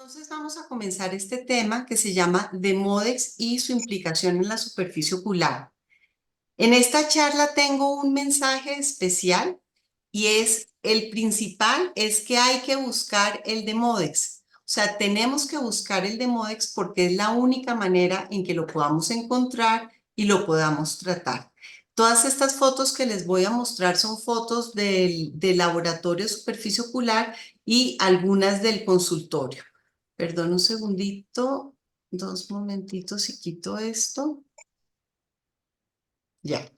Entonces vamos a comenzar este tema que se llama Demodex y su implicación en la superficie ocular. En esta charla tengo un mensaje especial y el principal es que hay que buscar el Demodex. O sea, tenemos que buscar el Demodex porque es la única manera en que lo podamos encontrar y lo podamos tratar. Todas estas fotos que les voy a mostrar son fotos del laboratorio de superficie ocular y algunas del consultorio. Perdón un segundito, dos momentitos y quito esto. Ya.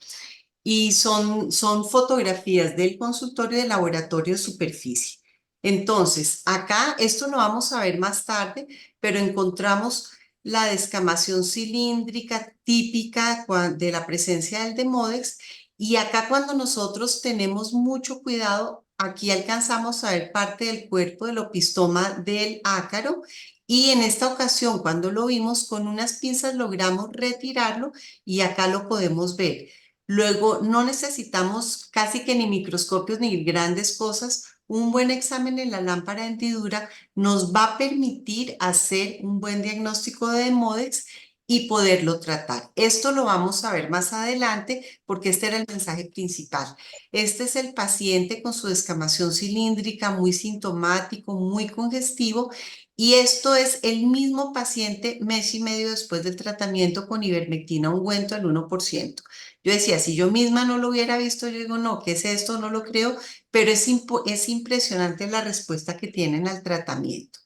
Y son fotografías del consultorio del laboratorio de superficie. Entonces, acá, esto lo vamos a ver más tarde, pero encontramos la descamación cilíndrica típica de la presencia del Demodex. Y acá cuando nosotros tenemos mucho cuidado, aquí alcanzamos a ver parte del cuerpo del opistoma del ácaro. Y en esta ocasión, cuando lo vimos con unas pinzas, logramos retirarlo y acá lo podemos ver. Luego, no necesitamos casi que ni microscopios ni grandes cosas. Un buen examen en la lámpara de hendidura nos va a permitir hacer un buen diagnóstico de Demodex y poderlo tratar. Esto lo vamos a ver más adelante porque este era el mensaje principal. Este es el paciente con su descamación cilíndrica, muy sintomático, muy congestivo, y esto es el mismo paciente mes y medio después del tratamiento con ivermectina ungüento al 1%. Yo decía, si yo misma no lo hubiera visto, yo digo, no, ¿qué es esto? No lo creo, pero es impresionante la respuesta que tienen al tratamiento.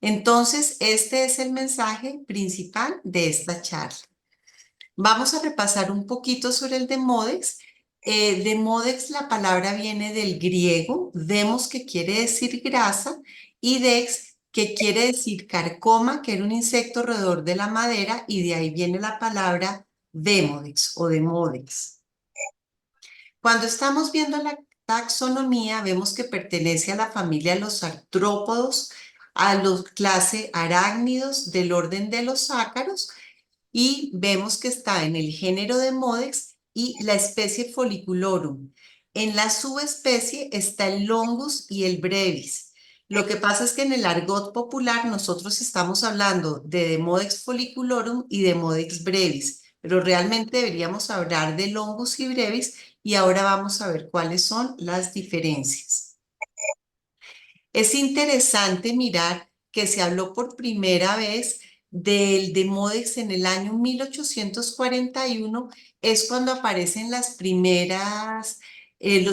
Entonces, este es el mensaje principal de esta charla. Vamos a repasar un poquito sobre el Demodex. Demodex, la palabra viene del griego, demos, que quiere decir grasa, y dex, que quiere decir carcoma, que era un insecto roedor de la madera, y de ahí viene la palabra Demodex o Demodex. Cuando estamos viendo la taxonomía, vemos que pertenece a la familia de los artrópodos, a la clase arácnidos del orden de los ácaros, y vemos que está en el género Demodex y la especie Folliculorum. En la subespecie está el Longus y el Brevis. Lo que pasa es que en el argot popular nosotros estamos hablando de Demodex folliculorum y Demodex brevis, pero realmente deberíamos hablar de Longus y Brevis, y ahora vamos a ver cuáles son las diferencias. Es interesante mirar que se habló por primera vez del Demodex en el año 1841, es cuando aparecen los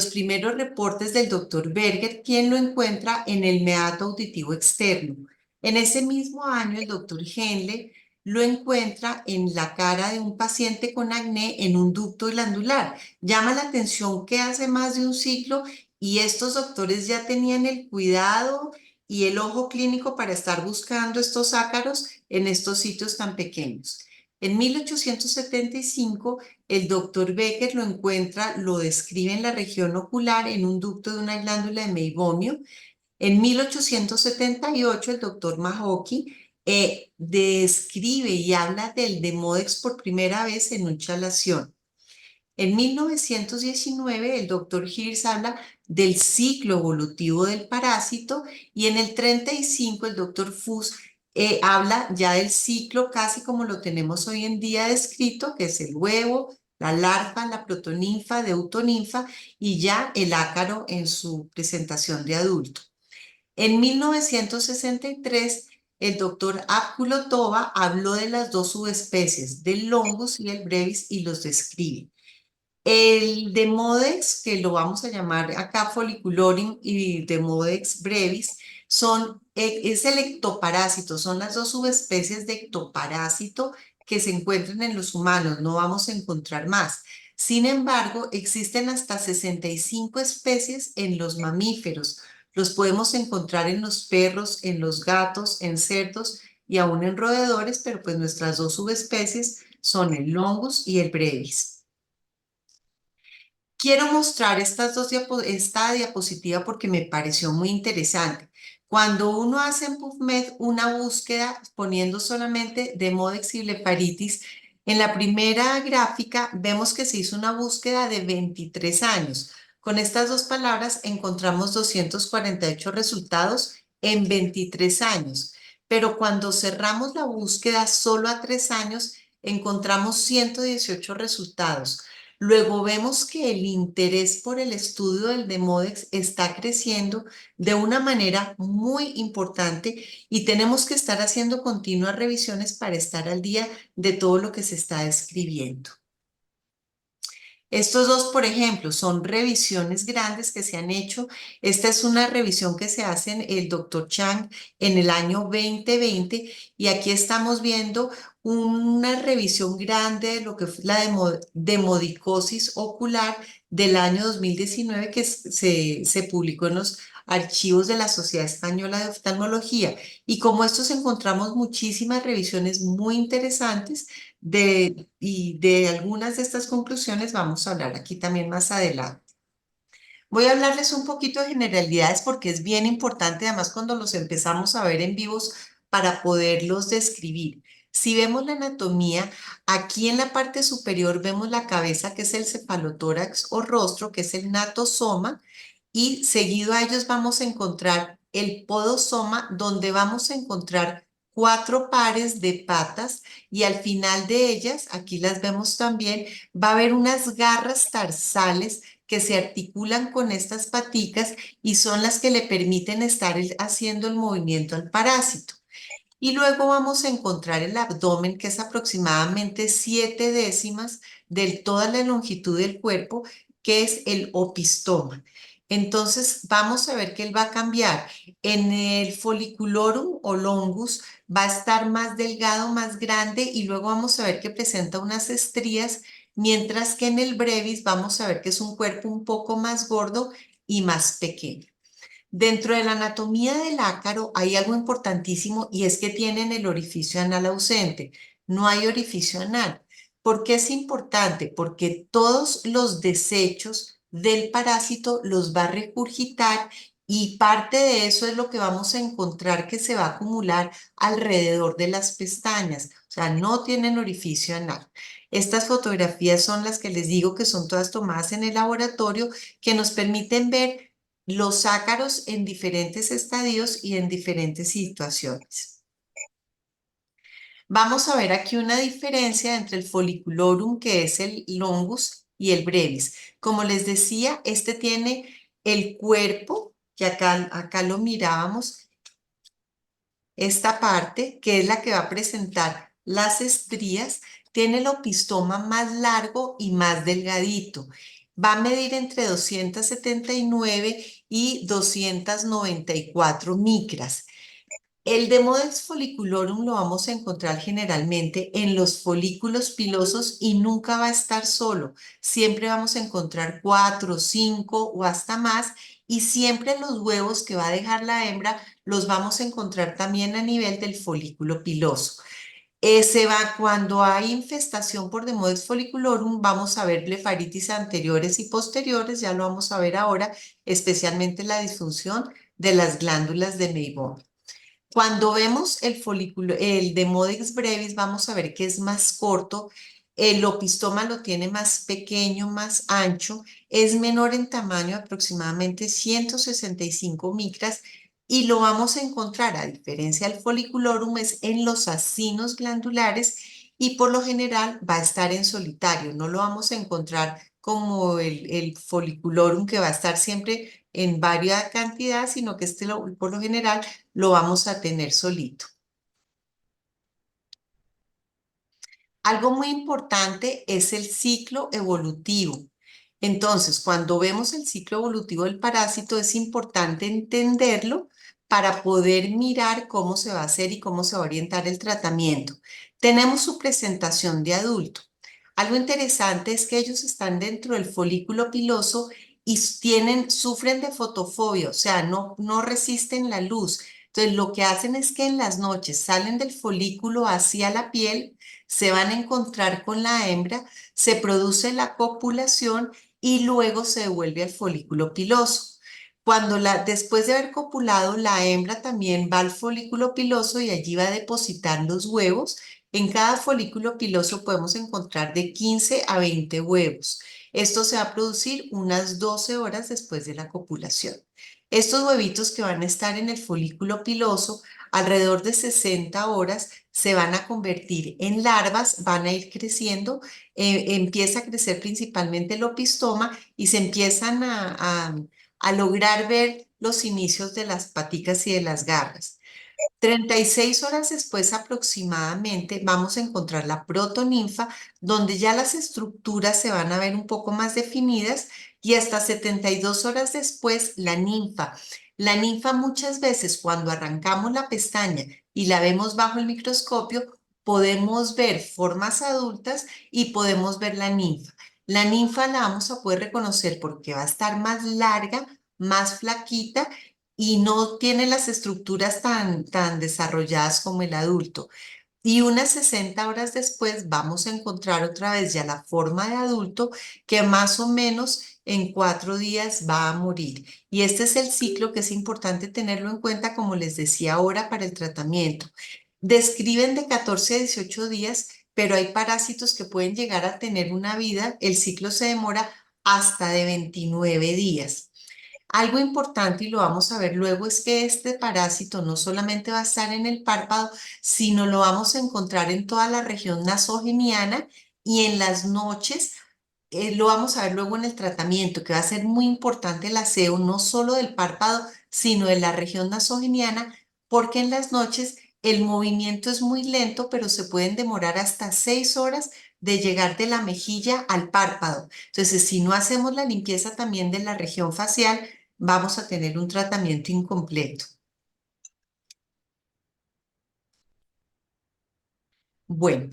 primeros reportes del doctor Berger, quien lo encuentra en el meato auditivo externo. En ese mismo año, el doctor Henle lo encuentra en la cara de un paciente con acné en un ducto glandular. Llama la atención que hace más de un siglo y estos doctores ya tenían el cuidado y el ojo clínico para estar buscando estos ácaros en estos sitios tan pequeños. En 1875, el doctor Becker lo encuentra, lo describe en la región ocular en un ducto de una glándula de meibomio. En 1878, el doctor Mahoki describe y habla del Demodex por primera vez en una chalación. En 1919, el doctor Hirsch habla del ciclo evolutivo del parásito, y en el 35 el doctor Fuss habla ya del ciclo casi como lo tenemos hoy en día descrito, que es el huevo, la larva, la protoninfa, deutoninfa y ya el ácaro en su presentación de adulto. En 1963, el doctor Abkulo Toba habló de las dos subespecies, del Longus y el Brevis, y los describe. El Demodex, que lo vamos a llamar acá Folliculorum y Demodex brevis, es el ectoparásito, son las dos subespecies de ectoparásito que se encuentran en los humanos, no vamos a encontrar más. Sin embargo, existen hasta 65 especies en los mamíferos. Los podemos encontrar en los perros, en los gatos, en cerdos y aún en roedores, pero pues nuestras dos subespecies son el Longus y el brevis. Quiero mostrar esta diapositiva porque me pareció muy interesante. Cuando uno hace en PubMed una búsqueda poniendo solamente Demodex y blefaritis, en la primera gráfica vemos que se hizo una búsqueda de 23 años. Con estas dos palabras encontramos 248 resultados en 23 años. pero cuando cerramos la búsqueda solo a 3 años, encontramos 118 resultados. Luego vemos que el interés por el estudio del Demodex está creciendo de una manera muy importante y tenemos que estar haciendo continuas revisiones para estar al día de todo lo que se está escribiendo. Estos dos, por ejemplo, son revisiones grandes que se han hecho. Esta es una revisión que se hace en el doctor Chang en el año 2020 y aquí estamos viendo una revisión grande de lo que fue la demodicosis ocular del año 2019 que se publicó en los archivos de la Sociedad Española de Oftalmología. Y como estos encontramos muchísimas revisiones muy interesantes y de algunas de estas conclusiones vamos a hablar aquí también más adelante. Voy a hablarles un poquito de generalidades porque es bien importante, además cuando los empezamos a ver en vivos para poderlos describir. Si vemos la anatomía, aquí en la parte superior vemos la cabeza, que es el cefalotórax o rostro, que es el natosoma, y seguido a ellos vamos a encontrar el podosoma, donde vamos a encontrar 4 pares de patas y al final de ellas, aquí las vemos también, va a haber unas garras tarsales que se articulan con estas paticas y son las que le permiten estar haciendo el movimiento al parásito. Y luego vamos a encontrar el abdomen, que es aproximadamente 7 décimas de toda la longitud del cuerpo, que es el opistoma. Entonces, vamos a ver que él va a cambiar. En el folliculorum o longus va a estar más delgado, más grande, y luego vamos a ver que presenta unas estrías, mientras que en el brevis vamos a ver que es un cuerpo un poco más gordo y más pequeño. Dentro de la anatomía del ácaro hay algo importantísimo y es que tienen el orificio anal ausente. No hay orificio anal. ¿Por qué es importante? Porque todos los desechos del parásito los va a regurgitar y parte de eso es lo que vamos a encontrar que se va a acumular alrededor de las pestañas. O sea, no tienen orificio anal. Estas fotografías son las que les digo que son todas tomadas en el laboratorio que nos permiten ver los ácaros en diferentes estadios y en diferentes situaciones. Vamos a ver aquí una diferencia entre el folliculorum, que es el longus, y el brevis. Como les decía, este tiene el cuerpo, que acá lo mirábamos, esta parte, que es la que va a presentar las estrías, tiene el opistoma más largo y más delgadito. Va a medir entre 279 y 294 micras. El Demodex folliculorum lo vamos a encontrar generalmente en los folículos pilosos y nunca va a estar solo. Siempre vamos a encontrar 4, 5 o hasta más y siempre los huevos que va a dejar la hembra los vamos a encontrar también a nivel del folículo piloso. Cuando hay infestación por Demodex folliculorum, vamos a ver blefaritis anteriores y posteriores, ya lo vamos a ver ahora, especialmente la disfunción de las glándulas de Meibomian. Cuando vemos el folículo, el Demodex brevis, vamos a ver que es más corto, el opistoma lo tiene más pequeño, más ancho, es menor en tamaño, aproximadamente 165 micras, y lo vamos a encontrar, a diferencia del foliculorum, es en los acinos glandulares y por lo general va a estar en solitario, no lo vamos a encontrar como el foliculorum que va a estar siempre en varias cantidades, sino que por lo general lo vamos a tener solito. Algo muy importante es el ciclo evolutivo. Entonces, cuando vemos el ciclo evolutivo del parásito, es importante entenderlo para poder mirar cómo se va a hacer y cómo se va a orientar el tratamiento. Tenemos su presentación de adulto. Algo interesante es que ellos están dentro del folículo piloso y sufren de fotofobia, o sea, no resisten la luz. Entonces, lo que hacen es que en las noches salen del folículo hacia la piel, se van a encontrar con la hembra, se produce la copulación y luego se devuelve al folículo piloso. Después de haber copulado, la hembra también va al folículo piloso y allí va a depositar los huevos. En cada folículo piloso podemos encontrar de 15 a 20 huevos. Esto se va a producir unas 12 horas después de la copulación. Estos huevitos que van a estar en el folículo piloso, alrededor de 60 horas se van a convertir en larvas, van a ir creciendo, empieza a crecer principalmente el opistoma y se empiezan a lograr ver los inicios de las paticas y de las garras. 36 horas después aproximadamente vamos a encontrar la protoninfa, donde ya las estructuras se van a ver un poco más definidas y hasta 72 horas después la ninfa. La ninfa muchas veces cuando arrancamos la pestaña y la vemos bajo el microscopio, podemos ver formas adultas y podemos ver la ninfa. La ninfa la vamos a poder reconocer porque va a estar más larga, más flaquita y no tiene las estructuras tan desarrolladas como el adulto. Y unas 60 horas después vamos a encontrar otra vez ya la forma de adulto que más o menos en 4 días va a morir. Y este es el ciclo que es importante tenerlo en cuenta, como les decía ahora, para el tratamiento. Describen de 14 a 18 días, pero hay parásitos que pueden llegar a tener una vida, el ciclo se demora hasta de 29 días. Algo importante, y lo vamos a ver luego, es que este parásito no solamente va a estar en el párpado, sino lo vamos a encontrar en toda la región nasogeniana y en las noches. Lo vamos a ver luego en el tratamiento, que va a ser muy importante el aseo, no solo del párpado, sino de la región nasogeniana, porque en las noches el movimiento es muy lento, pero se pueden demorar hasta 6 horas de llegar de la mejilla al párpado. Entonces, si no hacemos la limpieza también de la región facial, vamos a tener un tratamiento incompleto. Bueno,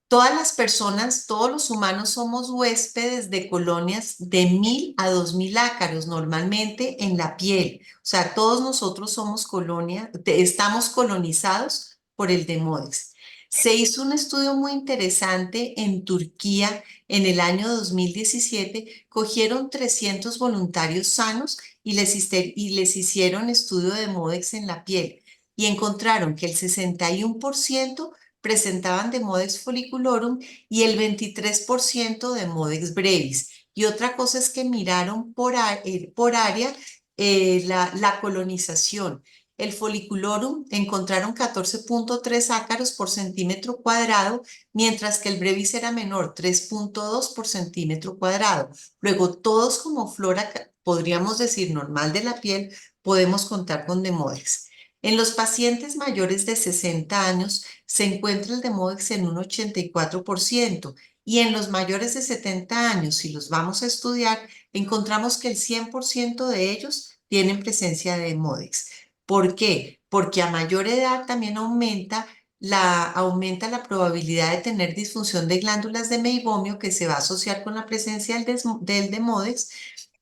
todas las personas, todos los humanos somos huéspedes de colonias de 1000 a 2000 ácaros, normalmente en la piel. O sea, todos nosotros somos colonia, estamos colonizados por el Demodex. Se hizo un estudio muy interesante en Turquía en el año 2017. Cogieron 300 voluntarios sanos y les hicieron estudio de Demodex en la piel y encontraron que el 61% presentaban Demodex folliculorum y el 23% Demodex brevis. Y otra cosa es que miraron por área la colonización. El folliculorum encontraron 14.3 ácaros por centímetro cuadrado, mientras que el brevis era menor, 3.2 por centímetro cuadrado. Luego, todos como flora, podríamos decir, normal de la piel, podemos contar con Demodex. En los pacientes mayores de 60 años se encuentra el Demodex en un 84% y en los mayores de 70 años, si los vamos a estudiar, encontramos que el 100% de ellos tienen presencia de Demodex. ¿Por qué? Porque a mayor edad también aumenta la probabilidad de tener disfunción de glándulas de meibomio que se va a asociar con la presencia del Demodex,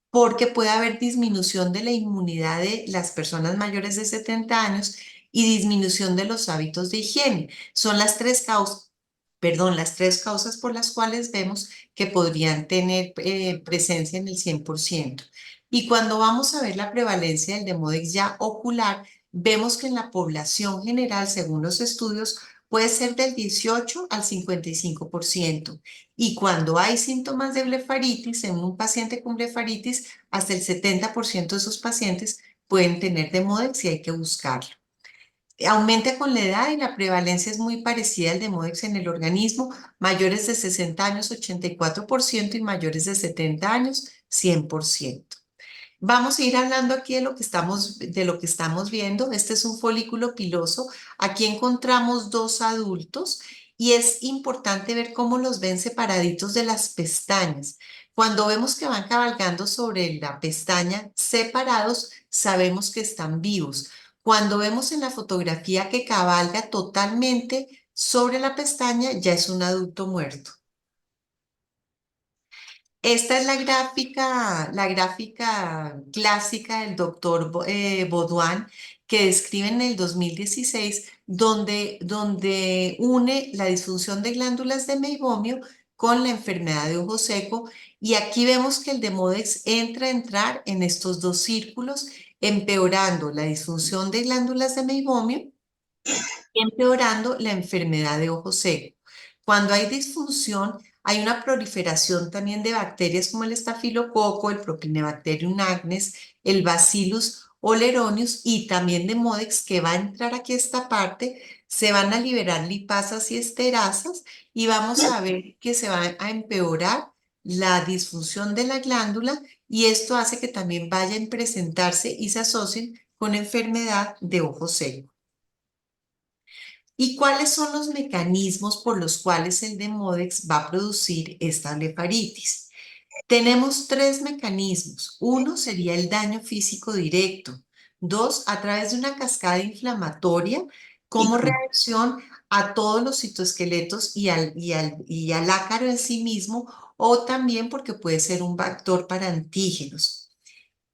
porque puede haber disminución de la inmunidad de las personas mayores de 70 años y disminución de los hábitos de higiene. Son las tres causas por las cuales vemos que podrían tener presencia en el 100%. Y cuando vamos a ver la prevalencia del Demodex ya ocular, vemos que en la población general, según los estudios, puede ser del 18 al 55%. Y cuando hay síntomas de blefaritis, en un paciente con blefaritis, hasta el 70% de esos pacientes pueden tener Demodex y hay que buscarlo. Aumenta con la edad y la prevalencia es muy parecida al Demodex en el organismo. Mayores de 60 años, 84% y mayores de 70 años, 100%. Vamos a ir hablando aquí de lo que estamos viendo. Este es un folículo piloso. Aquí encontramos dos adultos y es importante ver cómo los ven separaditos de las pestañas. Cuando vemos que van cabalgando sobre la pestaña separados, sabemos que están vivos. Cuando vemos en la fotografía que cabalga totalmente sobre la pestaña, ya es un adulto muerto. Esta es la gráfica clásica del doctor Baudouin que describe en el 2016, donde une la disfunción de glándulas de meibomio con la enfermedad de ojo seco. Y aquí vemos que el Demodex entra a entrar en estos dos círculos, empeorando la disfunción de glándulas de meibomio, empeorando la enfermedad de ojo seco. Cuando hay disfunción, hay una proliferación también de bacterias como el estafilococo, el Propinebacterium agnes, el Bacillus Oleronius y también Demodex, que va a entrar aquí a esta parte, se van a liberar lipasas y esterasas y vamos a ver que se va a empeorar la disfunción de la glándula y esto hace que también vayan a presentarse y se asocien con enfermedad de ojo seco. ¿Y cuáles son los mecanismos por los cuales el Demodex va a producir esta blefaritis? Tenemos tres mecanismos. Uno sería el daño físico directo. Dos, a través de una cascada inflamatoria como reacción a todos los citoesqueletos y al ácaro en sí mismo, o también porque puede ser un factor para antígenos.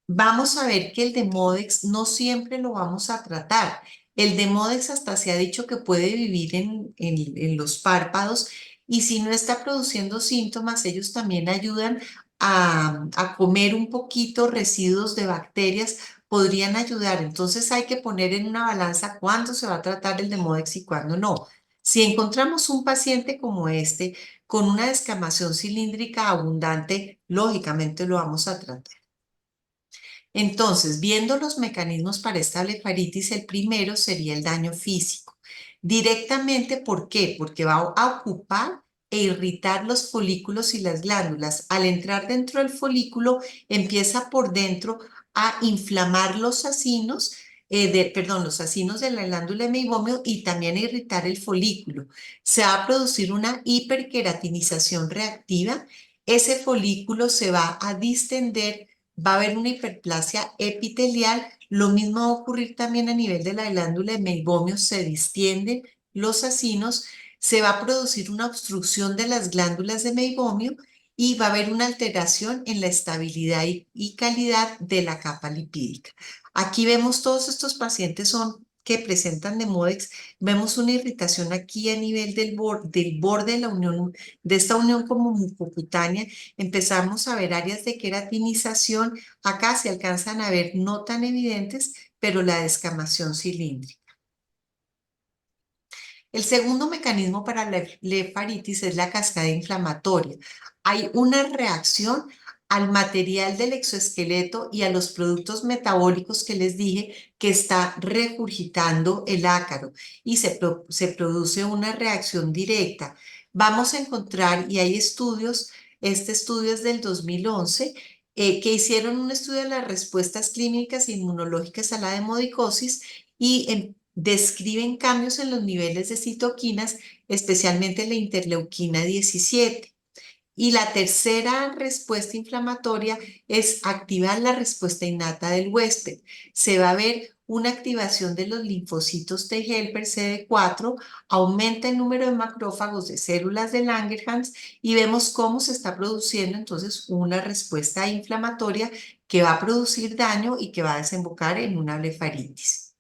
Vamos a ver que el Demodex no siempre lo vamos a tratar. El Demodex hasta se ha dicho que puede vivir en los párpados y si no está produciendo síntomas, ellos también ayudan a comer un poquito residuos de bacterias, podrían ayudar. Entonces hay que poner en una balanza cuándo se va a tratar el Demodex y cuándo no. Si encontramos un paciente como este con una descamación cilíndrica abundante, lógicamente lo vamos a tratar. Entonces, viendo los mecanismos para esta blefaritis, el primero sería el daño físico. Directamente, ¿por qué? Porque va a ocupar e irritar los folículos y las glándulas. Al entrar dentro del folículo, empieza por dentro a inflamar los acinos, los acinos de la glándula de meibomio y también a irritar el folículo. Se va a producir una hiperqueratinización reactiva. Ese folículo se va a distender, va a haber una hiperplasia epitelial. Lo mismo va a ocurrir también a nivel de la glándula de meibomio, se distienden los acinos, se va a producir una obstrucción de las glándulas de meibomio y va a haber una alteración en la estabilidad y calidad de la capa lipídica. Aquí vemos todos estos pacientes que presentan Demodex, vemos una irritación aquí a nivel del borde de la unión, de esta unión como mucocutánea. Empezamos a ver áreas de queratinización. Acá se alcanzan a ver no tan evidentes, pero la descamación cilíndrica. El segundo mecanismo para la blefaritis es la cascada inflamatoria. Hay una reacción al material del exoesqueleto y a los productos metabólicos que les dije que está regurgitando el ácaro y se produce una reacción directa. Vamos a encontrar, y hay estudios, este estudio es del 2011, que hicieron un estudio de las respuestas clínicas e inmunológicas a la demodicosis y describen cambios en los niveles de citoquinas, especialmente la interleuquina 17. Y la tercera respuesta inflamatoria es activar la respuesta innata del huésped. Se va a ver una activación de los linfocitos T helper CD4, aumenta el número de macrófagos de células de Langerhans y vemos cómo se está produciendo entonces una respuesta inflamatoria que va a producir daño y que va a desembocar en una blefaritis.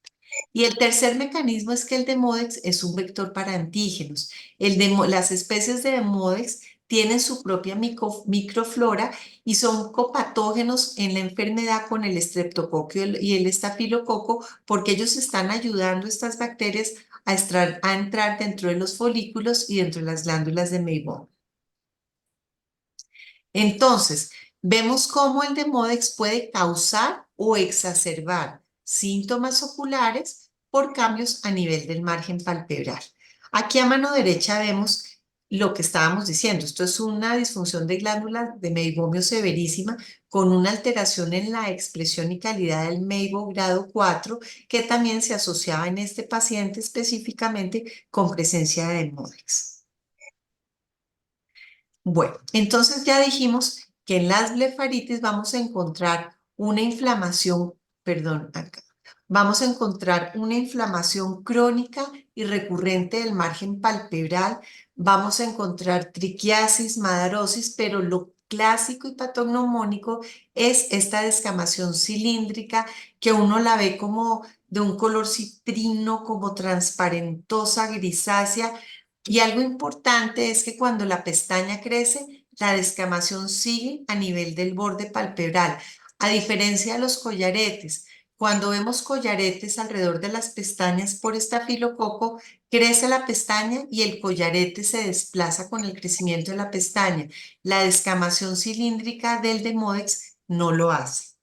Y el tercer mecanismo es que el Demodex es un vector para antígenos. Las especies de Demodex tienen su propia microflora y son copatógenos en la enfermedad con el estreptococo y el estafilococo porque ellos están ayudando a estas bacterias a entrar dentro de los folículos y dentro de las glándulas de Meibom. Entonces, vemos cómo el Demodex puede causar o exacerbar síntomas oculares por cambios a nivel del margen palpebral. Aquí a mano derecha vemos lo que estábamos diciendo. Esto es una disfunción de glándula de meibomio severísima con una alteración en la expresión y calidad del meibo grado 4 que también se asociaba en este paciente específicamente con presencia de Demodex. Bueno, entonces ya dijimos que en las blefaritis vamos a encontrar una inflamación, perdón, acá, vamos a encontrar una inflamación crónica y recurrente del margen palpebral, vamos a encontrar triquiasis, madarosis, pero lo clásico y patognomónico es esta descamación cilíndrica que uno la ve como de un color citrino, como transparentosa, grisácea, y algo importante es que cuando la pestaña crece, la descamación sigue a nivel del borde palpebral, a diferencia de los collaretes. Cuando vemos collaretes alrededor de las pestañas por estafilococo, crece la pestaña y el collarete se desplaza con el crecimiento de la pestaña. La descamación cilíndrica del Demodex no lo hace.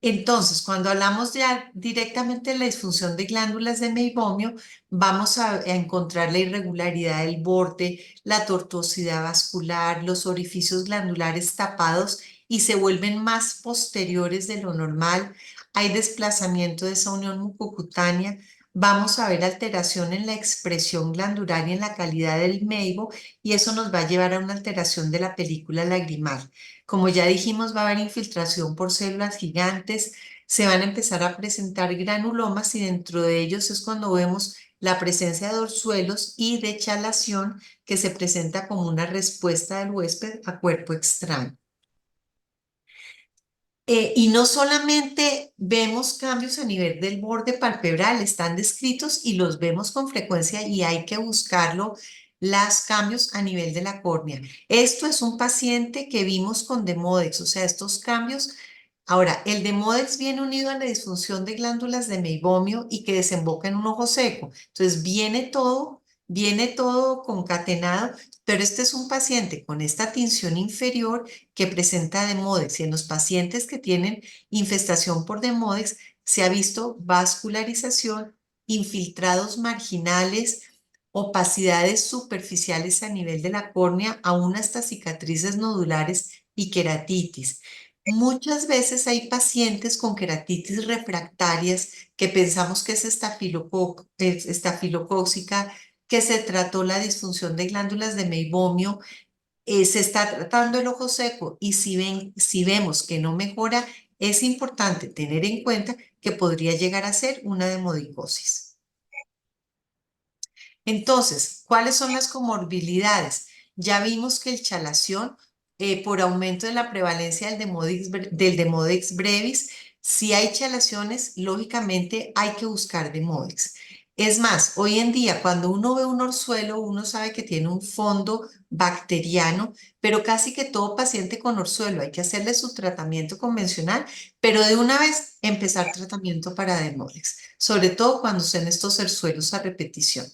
Entonces, cuando hablamos ya directamente de la disfunción de glándulas de meibomio, vamos a encontrar la irregularidad del borde, la tortuosidad vascular, los orificios glandulares tapados y se vuelven más posteriores de lo normal. Hay desplazamiento de esa unión mucocutánea. Vamos a ver alteración en la expresión glandular y en la calidad del meibo, y eso nos va a llevar a una alteración de la película lagrimal. Como ya dijimos, va a haber infiltración por células gigantes, se van a empezar a presentar granulomas y dentro de ellos es cuando vemos la presencia de orzuelos y de chalación que se presenta como una respuesta del huésped a cuerpo extraño. Y no solamente vemos cambios a nivel del borde palpebral, están descritos y los vemos con frecuencia y hay que buscarlo, los cambios a nivel de la córnea. Esto es un paciente que vimos con Demodex, o sea, estos cambios. Ahora, el Demodex viene unido a la disfunción de glándulas de meibomio y que desemboca en un ojo seco. Entonces, viene todo concatenado, pero este es un paciente con esta tinción inferior que presenta Demodex y en los pacientes que tienen infestación por Demodex se ha visto vascularización, infiltrados marginales, opacidades superficiales a nivel de la córnea, aún hasta cicatrices nodulares y queratitis. Muchas veces hay pacientes con queratitis refractarias que pensamos que es estafilocócica, que se trató la disfunción de glándulas de meibomio, se está tratando el ojo seco y si vemos que no mejora, es importante tener en cuenta que podría llegar a ser una demodicosis. Entonces, ¿cuáles son las comorbilidades? Ya vimos que el chalación, por aumento de la prevalencia del Demodex brevis, si hay chalaciones, lógicamente hay que buscar Demodex. Es más, hoy en día, cuando uno ve un orzuelo, uno sabe que tiene un fondo bacteriano, pero casi que todo paciente con orzuelo hay que hacerle su tratamiento convencional, pero de una vez empezar tratamiento para Demodex, sobre todo cuando son estos orzuelos a repetición.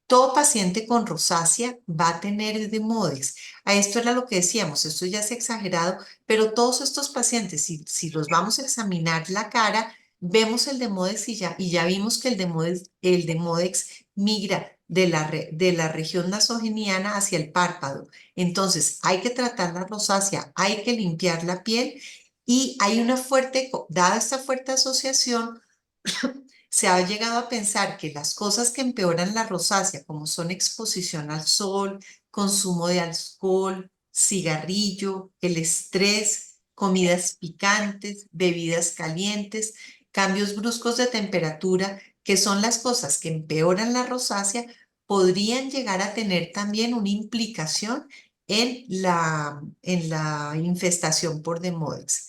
Todo paciente con rosácea va a tener Demodex. A esto era lo que decíamos, esto ya es exagerado, pero todos estos pacientes, si los vamos a examinar la cara, vemos el Demodex y ya vimos que el Demodex migra de la región nasogeniana hacia el párpado. Entonces, hay que tratar la rosácea, hay que limpiar la piel y hay una dada esta fuerte asociación, se ha llegado a pensar que las cosas que empeoran la rosácea, como son exposición al sol, consumo de alcohol, cigarrillo, el estrés, comidas picantes, bebidas calientes, cambios bruscos de temperatura, que son las cosas que empeoran la rosácea, podrían llegar a tener también una implicación en la infestación por Demodex.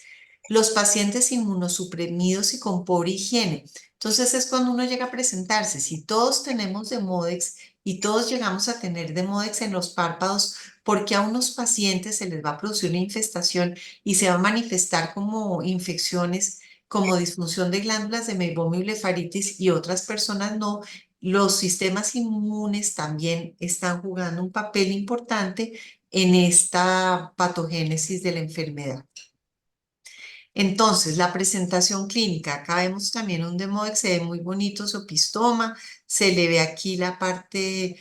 Los pacientes inmunosuprimidos y con pobre higiene. Entonces es cuando uno llega a presentarse. Si todos tenemos Demodex y todos llegamos a tener Demodex en los párpados, porque a unos pacientes se les va a producir una infestación y se va a manifestar como infecciones, como disfunción de glándulas de meibomio y blefaritis y otras personas no, los sistemas inmunes también están jugando un papel importante en esta patogénesis de la enfermedad. Entonces, la presentación clínica, acá vemos también un Demodex, se ve muy bonito su opistoma, se le ve aquí la parte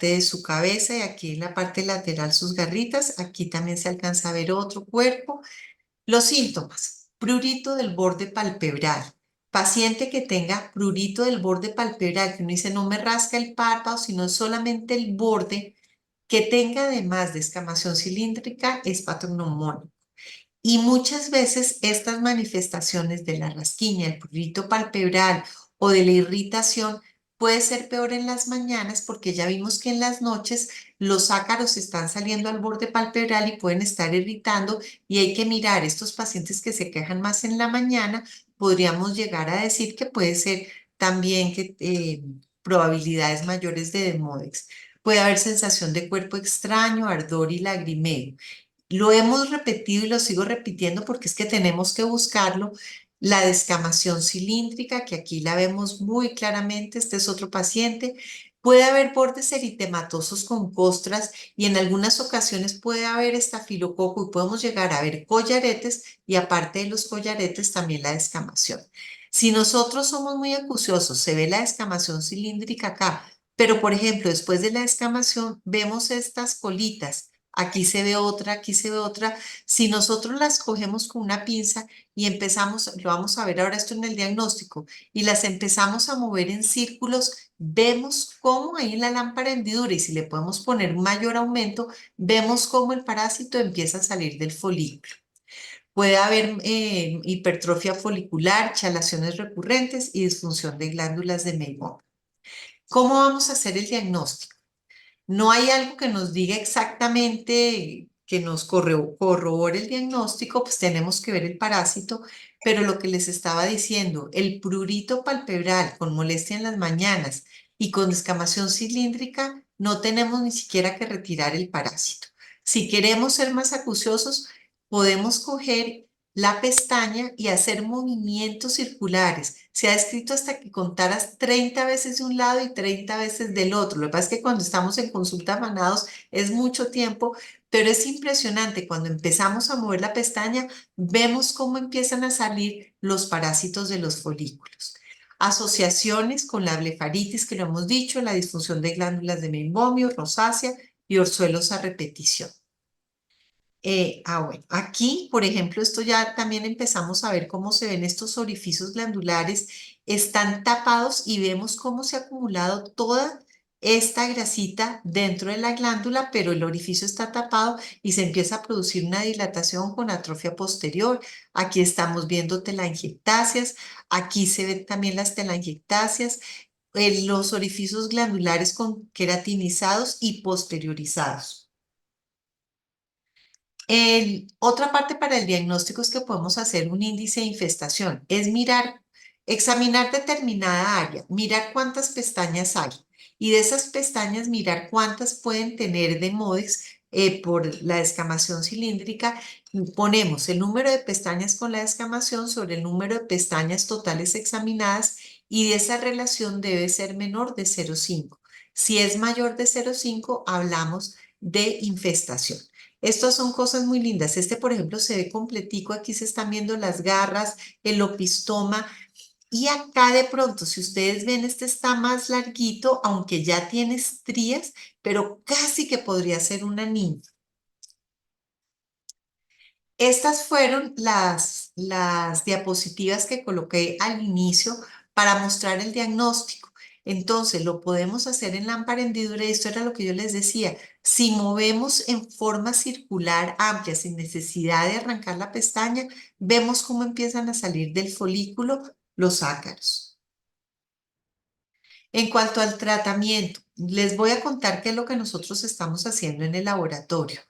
de su cabeza y aquí en la parte lateral sus garritas, aquí también se alcanza a ver otro cuerpo. Los síntomas, prurito del borde palpebral. Paciente que tenga prurito del borde palpebral, que uno dice no me rasca el párpado, sino solamente el borde, que tenga además de descamación cilíndrica, es patognomónico. Y muchas veces estas manifestaciones de la rasquiña, el prurito palpebral o de la irritación puede ser peor en las mañanas porque ya vimos que en las noches los ácaros están saliendo al borde palpebral y pueden estar irritando y hay que mirar estos pacientes que se quejan más en la mañana, podríamos llegar a decir que puede ser también que probabilidades mayores de Demodex. Puede haber sensación de cuerpo extraño, ardor y lagrimeo. Lo hemos repetido y lo sigo repitiendo porque es que tenemos que buscarlo. La descamación cilíndrica, que aquí la vemos muy claramente, este es otro paciente Puede haber bordes eritematosos con costras y en algunas ocasiones puede haber estafilococo y podemos llegar a ver collaretes y aparte de los collaretes también la descamación. Si nosotros somos muy acuciosos, se ve la descamación cilíndrica acá, pero por ejemplo, después de la descamación vemos estas colitas. Aquí se ve otra, aquí se ve otra. Si nosotros las cogemos con una pinza y empezamos, lo vamos a ver ahora esto en el diagnóstico, y las empezamos a mover en círculos, vemos cómo ahí en la lámpara hendidura y si le podemos poner mayor aumento, vemos cómo el parásito empieza a salir del folículo. Puede haber hipertrofia folicular, chalaciones recurrentes y disfunción de glándulas de Meibomian. ¿Cómo vamos a hacer el diagnóstico? No hay algo que nos diga exactamente, que nos corrobore el diagnóstico, pues tenemos que ver el parásito, pero lo que les estaba diciendo, el prurito palpebral con molestia en las mañanas y con descamación cilíndrica, no tenemos ni siquiera que retirar el parásito. Si queremos ser más acuciosos, podemos coger la pestaña y hacer movimientos circulares. Se ha escrito hasta que contaras 30 veces de un lado y 30 veces del otro. Lo que pasa es que cuando estamos en consulta manados es mucho tiempo, pero es impresionante. Cuando empezamos a mover la pestaña, vemos cómo empiezan a salir los parásitos de los folículos. Asociaciones con la blefaritis, que lo hemos dicho, la disfunción de glándulas de Meibomian, rosácea y orzuelos a repetición. Bueno, aquí, por ejemplo, esto ya también empezamos a ver cómo se ven estos orificios glandulares, están tapados y vemos cómo se ha acumulado toda esta grasita dentro de la glándula, pero el orificio está tapado y se empieza a producir una dilatación con atrofia posterior. Aquí estamos viendo telangiectasias, aquí se ven también las telangiectasias, los orificios glandulares con queratinizados y posteriorizados. Otra parte para el diagnóstico es que podemos hacer un índice de infestación, es mirar, examinar determinada área, mirar cuántas pestañas hay y de esas pestañas mirar cuántas pueden tener de MODEX por la descamación cilíndrica. Ponemos el número de pestañas con la descamación sobre el número de pestañas totales examinadas y esa relación debe ser menor de 0,5. Si es mayor de 0,5, hablamos de infestación. Estas son cosas muy lindas. Este, por ejemplo, se ve completico. Aquí se están viendo las garras, el opistoma. Y acá de pronto, si ustedes ven, este está más larguito, aunque ya tiene estrías, pero casi que podría ser una niña. Estas fueron las diapositivas que coloqué al inicio para mostrar el diagnóstico. Entonces, lo podemos hacer en lámpara hendidura y esto era lo que yo les decía. Si movemos en forma circular amplia, sin necesidad de arrancar la pestaña, vemos cómo empiezan a salir del folículo los ácaros. En cuanto al tratamiento, les voy a contar qué es lo que nosotros estamos haciendo en el laboratorio.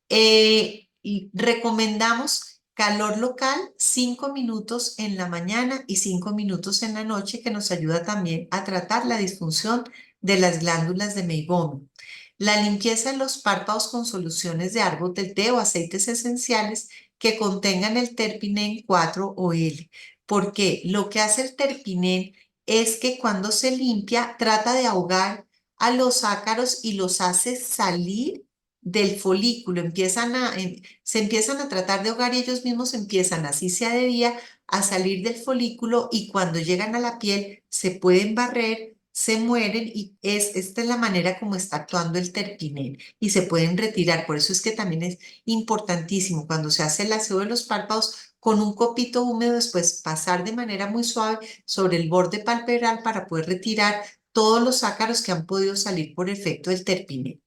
Y recomendamos calor local, 5 minutos en la mañana y 5 minutos en la noche, que nos ayuda también a tratar la disfunción de las glándulas de Meibomian. La limpieza de los párpados con soluciones de árbol del té o aceites esenciales que contengan el terpinen 4-OL. Porque lo que hace el terpinen es que cuando se limpia trata de ahogar a los ácaros y los hace salir del folículo, se empiezan a tratar de ahogar y ellos mismos empiezan, así sea de día, a salir del folículo y cuando llegan a la piel se pueden barrer, se mueren y esta es la manera como está actuando el terpinen y se pueden retirar. Por eso es que también es importantísimo cuando se hace el aseo de los párpados con un copito húmedo, después pasar de manera muy suave sobre el borde palpebral para poder retirar todos los ácaros que han podido salir por efecto del terpinen.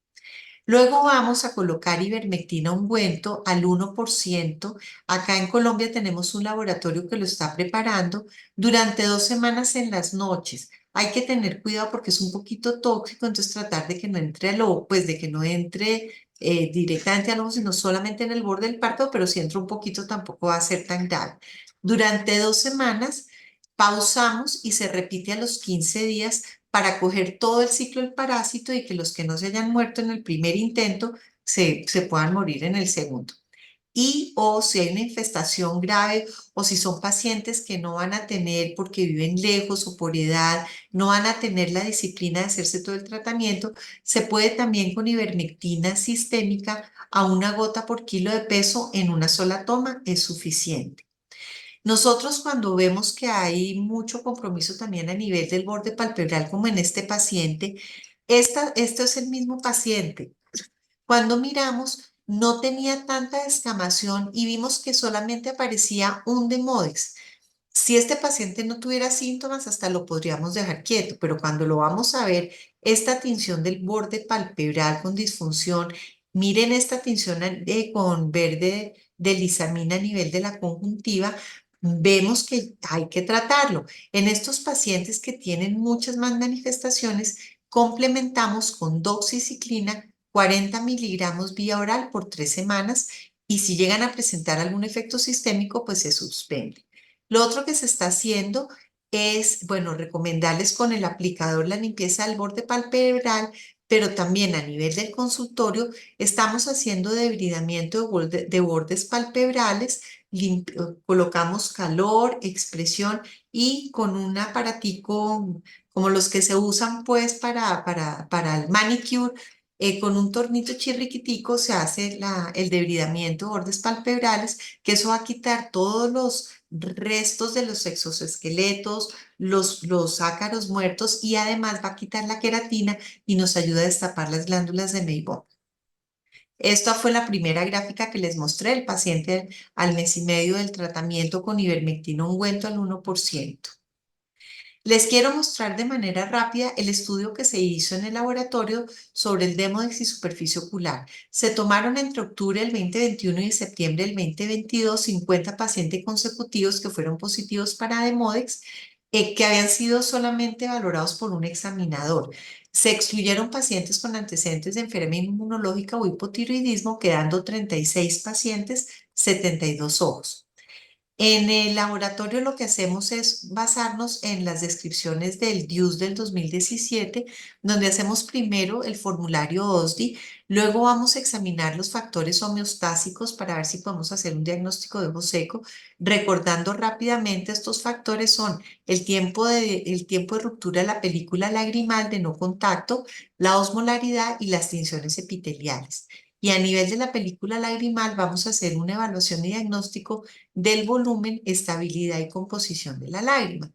Luego vamos a colocar ivermectina ungüento al 1%. Acá en Colombia tenemos un laboratorio que lo está preparando durante 2 semanas en las noches. Hay que tener cuidado porque es un poquito tóxico, entonces tratar de que no entre pues de que no entre directamente al ojo, sino solamente en el borde del párpado, pero si entra un poquito tampoco va a ser tan grave. Durante 2 semanas pausamos y se repite a los 15 días para coger todo el ciclo del parásito y que los que no se hayan muerto en el primer intento se puedan morir en el segundo. y o si hay una infestación grave o si son pacientes que no van a tener porque viven lejos o por edad, no van a tener la disciplina de hacerse todo el tratamiento, se puede también con ivermectina sistémica a 1 gota por kilo de peso en una sola toma es suficiente. Nosotros cuando vemos que hay mucho compromiso también a nivel del borde palpebral, como en este paciente, esto es el mismo paciente. Cuando miramos, no tenía tanta descamación y vimos que solamente aparecía un Demodex. Si este paciente no tuviera síntomas, hasta lo podríamos dejar quieto, pero cuando lo vamos a ver, esta tinción del borde palpebral con disfunción, miren esta tinción con verde de lisamina a nivel de la conjuntiva, vemos que hay que tratarlo. En estos pacientes que tienen muchas más manifestaciones, complementamos con doxiciclina 40 miligramos vía oral por 3 semanas y si llegan a presentar algún efecto sistémico, pues se suspende. Lo otro que se está haciendo es, bueno, recomendarles con el aplicador la limpieza del borde palpebral, pero también a nivel del consultorio estamos haciendo debridamiento de bordes palpebrales, colocamos calor, expresión y con un aparatico como los que se usan pues para el manicure, con un tornito chirriquitico se hace el debridamiento de bordes palpebrales, que eso va a quitar todos los restos de los exoesqueletos, los ácaros muertos y además va a quitar la queratina y nos ayuda a destapar las glándulas de Meibomian. Esta fue la primera gráfica que les mostré, el paciente al mes y medio del tratamiento con ivermectina ungüento al 1%. Les quiero mostrar de manera rápida el estudio que se hizo en el laboratorio sobre el Demodex y superficie ocular. Se tomaron entre octubre del 2021 y septiembre del 2022 50 pacientes consecutivos que fueron positivos para Demodex, que habían sido solamente valorados por un examinador. Se excluyeron pacientes con antecedentes de enfermedad inmunológica o hipotiroidismo, quedando 36 pacientes, 72 ojos. En el laboratorio lo que hacemos es basarnos en las descripciones del DIUS del 2017, donde hacemos primero el formulario OSDI, luego vamos a examinar los factores homeostásicos para ver si podemos hacer un diagnóstico de ojo seco. Recordando rápidamente, estos factores son el tiempo de ruptura de la película lagrimal de no contacto, la osmolaridad y las tinciones epiteliales. Y a nivel de la película lagrimal vamos a hacer una evaluación y diagnóstico del volumen, estabilidad y composición de la lágrima.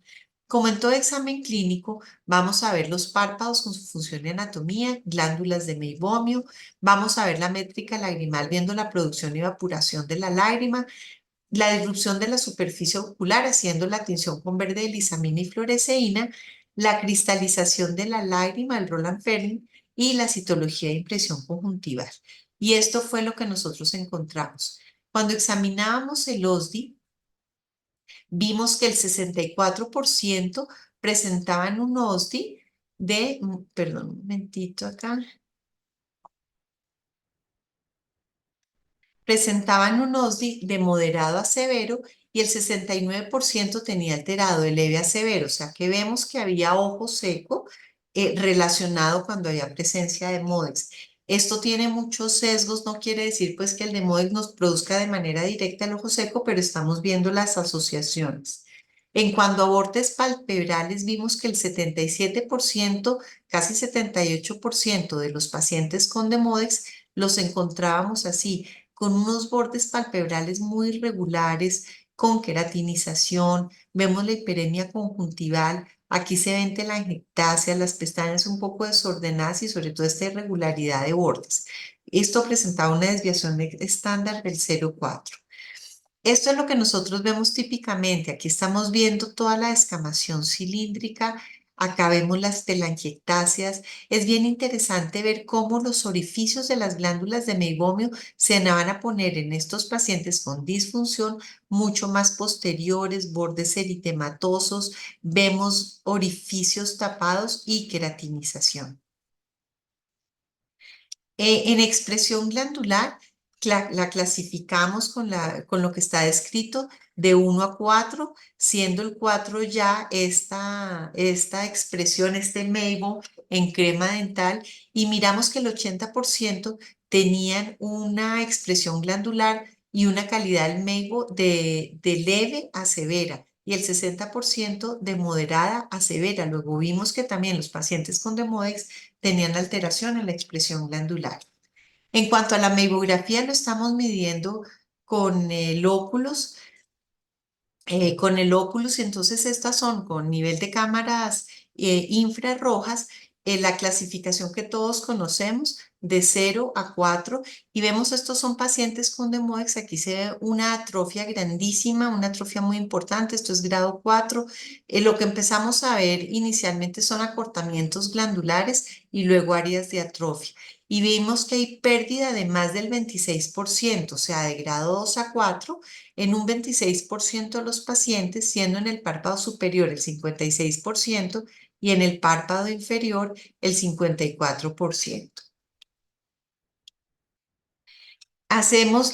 Como en todo examen clínico, vamos a ver los párpados con su función y anatomía, glándulas de meibomio, vamos a ver la métrica lagrimal viendo la producción y evaporación de la lágrima, la disrupción de la superficie ocular haciendo la tinción con verde de lisamina y fluoresceína, la cristalización de la lágrima, el Roland-Ferrin y la citología de impresión conjuntival. Y esto fue lo que nosotros encontramos. Cuando examinábamos el OSDI, vimos que el 64% presentaban un OSDI perdón, un momentito acá, presentaban un OSDI de moderado a severo y el 69% tenía alterado de leve a severo, o sea que vemos que había ojo seco relacionado cuando había presencia de MODEX. Esto tiene muchos sesgos, no quiere decir pues que el de MODEX nos produzca de manera directa el ojo seco, pero estamos viendo las asociaciones. En cuanto a bordes palpebrales, vimos que el 77%, casi 78% de los pacientes con Demodex los encontrábamos así, con unos bordes palpebrales muy irregulares, con queratinización, vemos la hiperemia conjuntival, aquí se ven telangiectasias, las pestañas un poco desordenadas y sobre todo esta irregularidad de bordes. Esto presentaba una desviación estándar del 0,4. Esto es lo que nosotros vemos típicamente. Aquí estamos viendo toda la descamación cilíndrica. Acá vemos las telangiectasias. Es bien interesante ver cómo los orificios de las glándulas de meibomio se van a poner en estos pacientes con disfunción mucho más posteriores, bordes eritematosos. Vemos orificios tapados y queratinización. En expresión glandular, la clasificamos con lo que está descrito de 1 a 4, siendo el 4 ya esta expresión, este MEIBO en crema dental, y miramos que el 80% tenían una expresión glandular y una calidad del MEIBO de leve a severa y el 60% de moderada a severa. Luego vimos que también los pacientes con Demodex tenían alteración en la expresión glandular. En cuanto a la meibografía, lo estamos midiendo con lóculos con el Oculus, entonces estas son con nivel de cámaras infrarrojas, la clasificación que todos conocemos de 0 a 4 y vemos estos son pacientes con Demodex, aquí se ve una atrofia grandísima, una atrofia muy importante, esto es grado 4. Lo que empezamos a ver inicialmente son acortamientos glandulares y luego áreas de atrofia. Y vimos que hay pérdida de más del 26%, o sea, de grado 2 a 4 en un 26% de los pacientes, siendo en el párpado superior el 56% y en el párpado inferior el 54%. Hacemos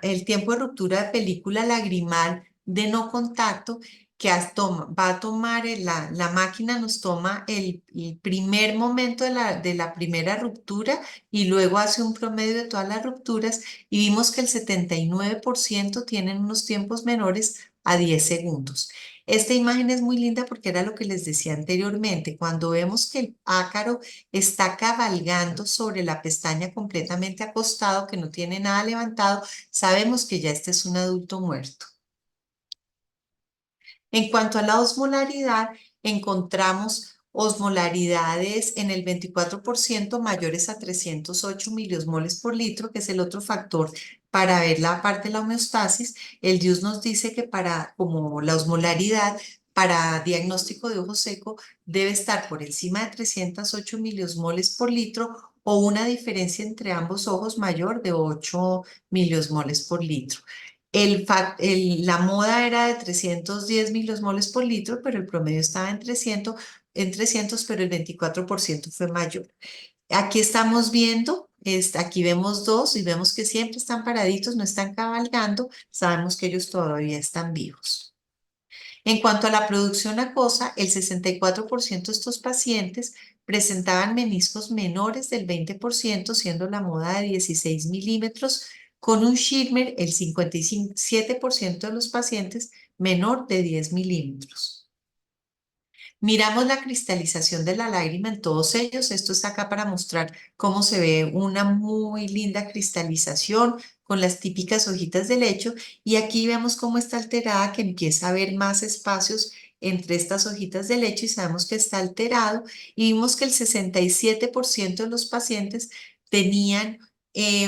el tiempo de ruptura de película lagrimal de no contacto que va a tomar la máquina, nos toma el primer momento de la primera ruptura y luego hace un promedio de todas las rupturas y vimos que el 79% tienen unos tiempos menores a 10 segundos. Esta imagen es muy linda porque era lo que les decía anteriormente. Cuando vemos que el ácaro está cabalgando sobre la pestaña completamente acostado, que no tiene nada levantado, sabemos que ya este es un adulto muerto. En cuanto a la osmolaridad, encontramos osmolaridades en el 24% mayores a 308 miliosmoles por litro, que es el otro factor para ver la parte de la homeostasis. El DIUS nos dice que como la osmolaridad, para diagnóstico de ojo seco, debe estar por encima de 308 miliosmoles por litro o una diferencia entre ambos ojos mayor de 8 miliosmoles por litro. La moda era de 310 milosmoles por litro, pero el promedio estaba en 300, pero el 24% fue mayor. Aquí estamos viendo, aquí vemos dos y vemos que siempre están paraditos, no están cabalgando, sabemos que ellos todavía están vivos. En cuanto a la producción acuosa, el 64% de estos pacientes presentaban meniscos menores del 20%, siendo la moda de 16 milímetros, con un Schirmer, el 57% de los pacientes menor de 10 milímetros. Miramos la cristalización de la lágrima en todos ellos. Esto está acá para mostrar cómo se ve una muy linda cristalización con las típicas hojitas de lecho. Y aquí vemos cómo está alterada, que empieza a haber más espacios entre estas hojitas de lecho y sabemos que está alterado. Y vimos que el 67% de los pacientes tenían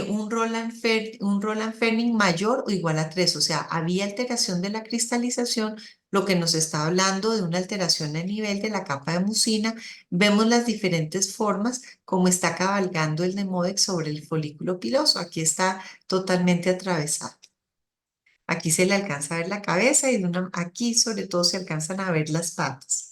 un Roland-Ferning mayor o igual a 3. O sea, había alteración de la cristalización, lo que nos está hablando de una alteración a nivel de la capa de mucina. Vemos las diferentes formas como está cabalgando el Demodex sobre el folículo piloso. Aquí está totalmente atravesado. Aquí se le alcanza a ver la cabeza y aquí sobre todo se alcanzan a ver las patas.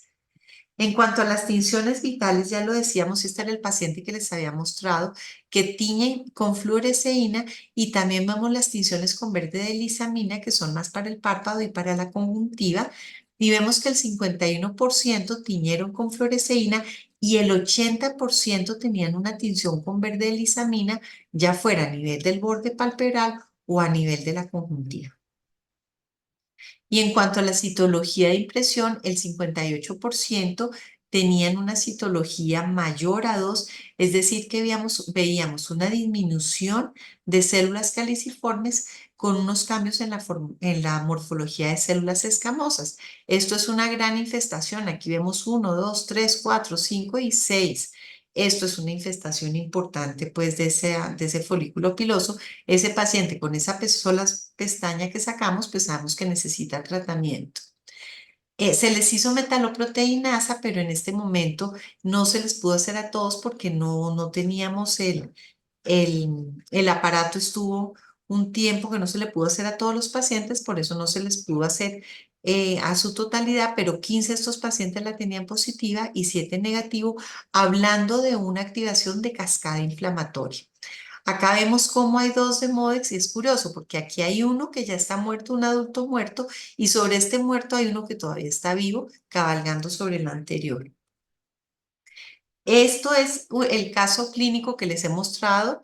En cuanto a las tinciones vitales, ya lo decíamos, este era el paciente que les había mostrado, que tiñen con fluoresceína y también vemos las tinciones con verde de lisamina, que son más para el párpado y para la conjuntiva, y vemos que el 51% tiñeron con fluoresceína y el 80% tenían una tinción con verde de lisamina, ya fuera a nivel del borde palpebral o a nivel de la conjuntiva. Y en cuanto a la citología de impresión, el 58% tenían una citología mayor a 2, es decir, que veíamos una disminución de células caliciformes con unos cambios en la morfología de células escamosas. Esto es una gran infestación. Aquí vemos 1, 2, 3, 4, 5 y 6. Esto es una infestación importante pues de ese folículo piloso. Ese paciente con esa sola pestaña que sacamos, pues sabemos que necesita tratamiento. Se les hizo metaloproteinasa, pero en este momento no se les pudo hacer a todos porque no teníamos el aparato, estuvo un tiempo que no se le pudo hacer a todos los pacientes, por eso no se les pudo hacer a su totalidad, pero 15 de estos pacientes la tenían positiva y 7 negativo, hablando de una activación de cascada inflamatoria. Acá vemos cómo hay dos de Modex y es curioso porque aquí hay uno que ya está muerto, un adulto muerto, y sobre este muerto hay uno que todavía está vivo, cabalgando sobre el anterior. Esto es el caso clínico que les he mostrado.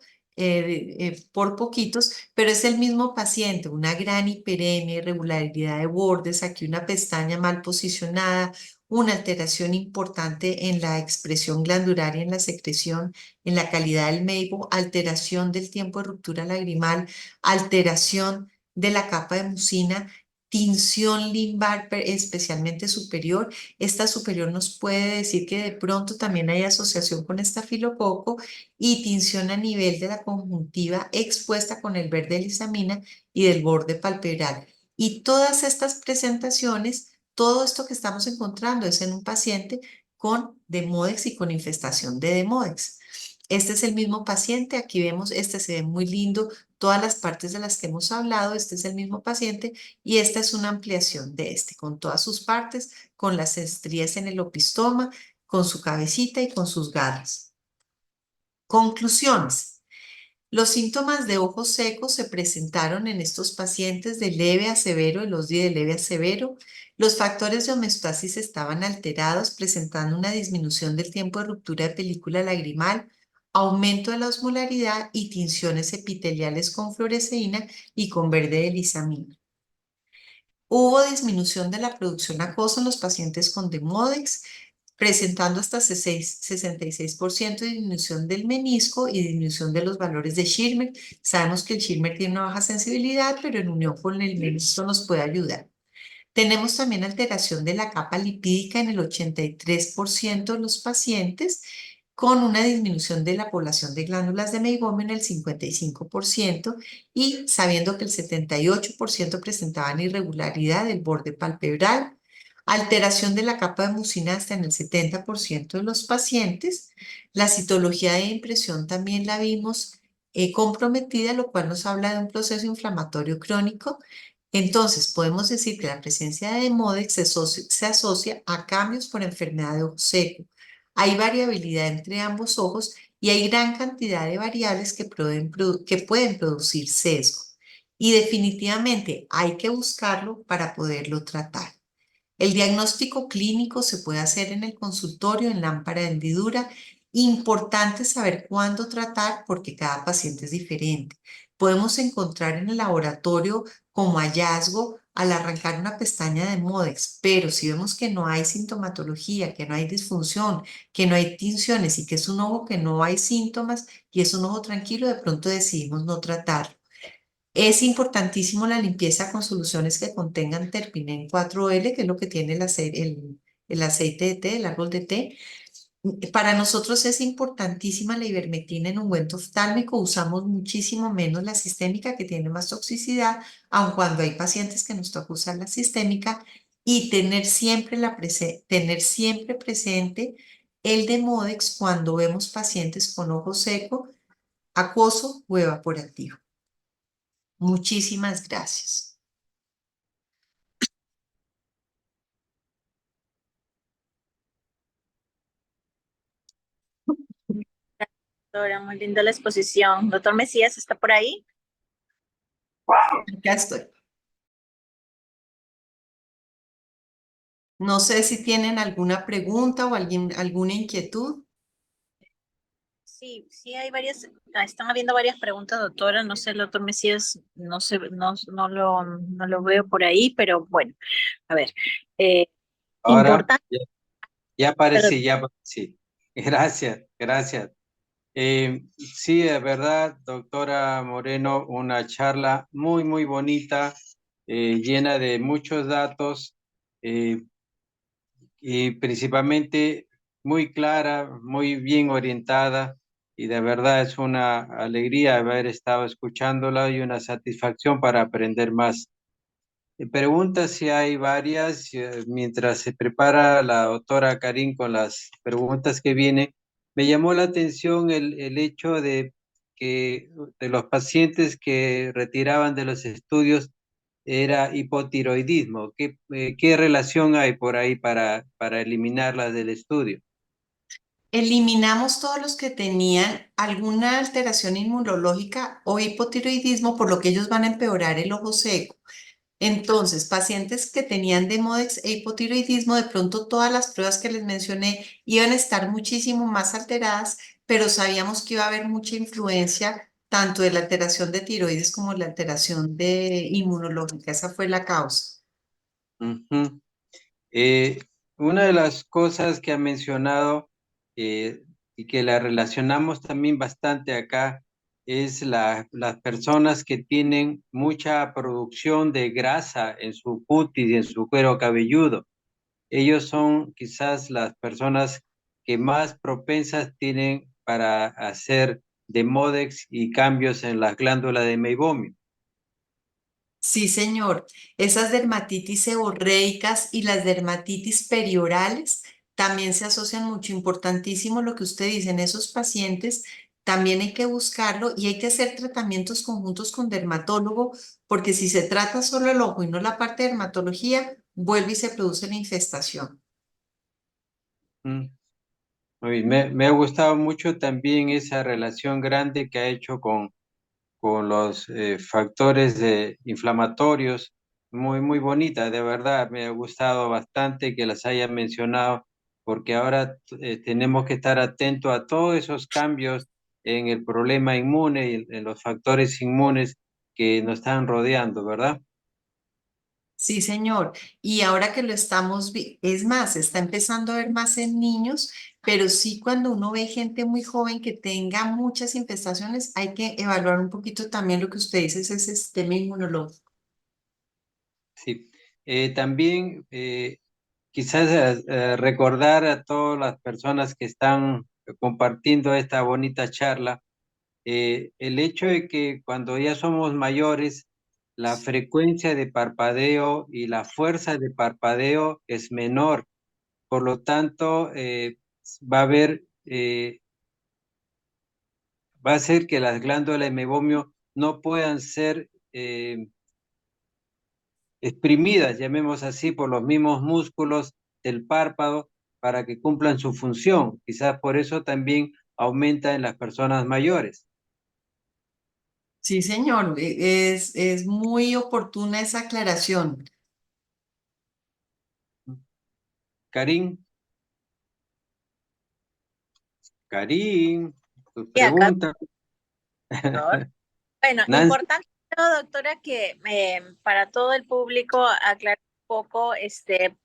por poquitos, pero es el mismo paciente, una gran hiperemia, irregularidad de bordes, aquí una pestaña mal posicionada, una alteración importante en la expresión glandular y en la secreción, en la calidad del medio, alteración del tiempo de ruptura lagrimal, alteración de la capa de mucina, tinción limbar especialmente superior. Esta superior nos puede decir que de pronto también hay asociación con estafilococo y tinción a nivel de la conjuntiva expuesta con el verde de lisamina y del borde palpebral. Y todas estas presentaciones, todo esto que estamos encontrando es en un paciente con Demodex y con infestación de Demodex. Este es el mismo paciente, aquí vemos, este se ve muy lindo, todas las partes de las que hemos hablado, este es el mismo paciente y esta es una ampliación de este, con todas sus partes, con las estrías en el opistoma, con su cabecita y con sus garras. Conclusiones. Los síntomas de ojos secos se presentaron en estos pacientes de leve a severo, el OSDI de leve a severo. Los factores de homeostasis estaban alterados, presentando una disminución del tiempo de ruptura de película lagrimal, aumento de la osmolaridad y tinciones epiteliales con fluoresceína y con verde de lisamina. Hubo disminución de la producción acuosa en los pacientes con Demodex, presentando hasta 66% de disminución del menisco y disminución de los valores de Schirmer. Sabemos que el Schirmer tiene una baja sensibilidad, pero en unión con el menisco nos puede ayudar. Tenemos también alteración de la capa lipídica en el 83% de los pacientes, con una disminución de la población de glándulas de Meibomian en el 55% y sabiendo que el 78% presentaban irregularidad del borde palpebral, alteración de la capa de mucina hasta en el 70% de los pacientes. La citología de impresión también la vimos comprometida, lo cual nos habla de un proceso inflamatorio crónico. Entonces, podemos decir que la presencia de Demodex se asocia a cambios por enfermedad de ojo seco. Hay variabilidad entre ambos ojos y hay gran cantidad de variables que pueden producir sesgo. Y definitivamente hay que buscarlo para poderlo tratar. El diagnóstico clínico se puede hacer en el consultorio, en lámpara de hendidura. Importante saber cuándo tratar porque cada paciente es diferente. Podemos encontrar en el laboratorio como hallazgo al arrancar una pestaña de Modex, pero si vemos que no hay sintomatología, que no hay disfunción, que no hay tinciones y que es un ojo que no hay síntomas y es un ojo tranquilo, de pronto decidimos no tratarlo. Es importantísimo la limpieza con soluciones que contengan terpinen 4L, que es lo que tiene el aceite de té, el árbol de té. Para nosotros es importantísima la ivermectina en ungüento oftálmico. Usamos muchísimo menos la sistémica, que tiene más toxicidad, aun cuando hay pacientes que nos toca usar la sistémica. Y tener siempre presente el Demodex cuando vemos pacientes con ojo seco, acuoso o evaporativo. Muchísimas gracias. Doctora, muy linda la exposición. Doctor Mesías, ¿está por ahí? Acá estoy. No sé si tienen alguna pregunta o alguna inquietud. Sí, sí hay varias, están habiendo varias preguntas, doctora. No sé, el doctor Mesías, no sé, no lo veo por ahí, pero bueno, a ver. Eh, Ahora importante, ya aparecí, ya aparecí. Gracias, gracias. Sí, de verdad, doctora Moreno, una charla muy, muy bonita, llena de muchos datos eh, y principalmente muy clara, muy bien orientada. Y de verdad es una alegría haber estado escuchándola y una satisfacción para aprender más. Preguntas si hay varias, mientras se prepara la doctora Karin con las preguntas que vienen, me llamó la atención el hecho de que de los pacientes que retiraban de los estudios era hipotiroidismo. ¿Qué relación hay por ahí para eliminarlas del estudio? Eliminamos todos los que tenían alguna alteración inmunológica o hipotiroidismo, por lo que ellos van a empeorar el ojo seco. Entonces, pacientes que tenían Demodex e hipotiroidismo, de pronto todas las pruebas que les mencioné iban a estar muchísimo más alteradas, pero sabíamos que iba a haber mucha influencia tanto de la alteración de tiroides como la alteración de inmunológica. Esa fue la causa. Ujú. Eh, una de las cosas que ha mencionado y que la relacionamos también bastante acá es las personas que tienen mucha producción de grasa en su cutis y en su cuero cabelludo. Ellos son quizás las personas que más propensas tienen para hacer demodex y cambios en las glándulas de meibomio. Sí, señor. Esas dermatitis seborreicas y las dermatitis periorales también se asocian mucho. Importantísimo lo que usted dice en esos pacientes. También hay que buscarlo y hay que hacer tratamientos conjuntos con dermatólogo, porque si se trata solo el ojo y no la parte de dermatología, vuelve y se produce la infestación. Mm. Muy bien. Me ha gustado mucho también esa relación grande que ha hecho con los factores inflamatorios. Muy, muy bonita, de verdad. Me ha gustado bastante que las haya mencionado, porque ahora tenemos que estar atentos a todos esos cambios en el problema inmune y en los factores inmunes que nos están rodeando, ¿verdad? Sí, señor. Y ahora que lo estamos, es más, se está empezando a ver más en niños, pero sí cuando uno ve gente muy joven que tenga muchas infestaciones, hay que evaluar un poquito también lo que usted dice, es ese sistema inmunológico. Sí. También quizás recordar a todas las personas que están compartiendo esta bonita charla, el hecho de que cuando ya somos mayores, la frecuencia de parpadeo y la fuerza de parpadeo es menor. Por lo tanto, va a haber, va a ser que las glándulas de mebomio no puedan ser exprimidas, llamemos así, por los mismos músculos del párpado para que cumplan su función. Quizás por eso también aumenta en las personas mayores. Sí, señor, es muy oportuna esa aclaración. Karim, Karim, tus Y acá, preguntas. doctor. Bueno, Nancy, importante, ¿no, doctora, que para todo el público aclarar un poco,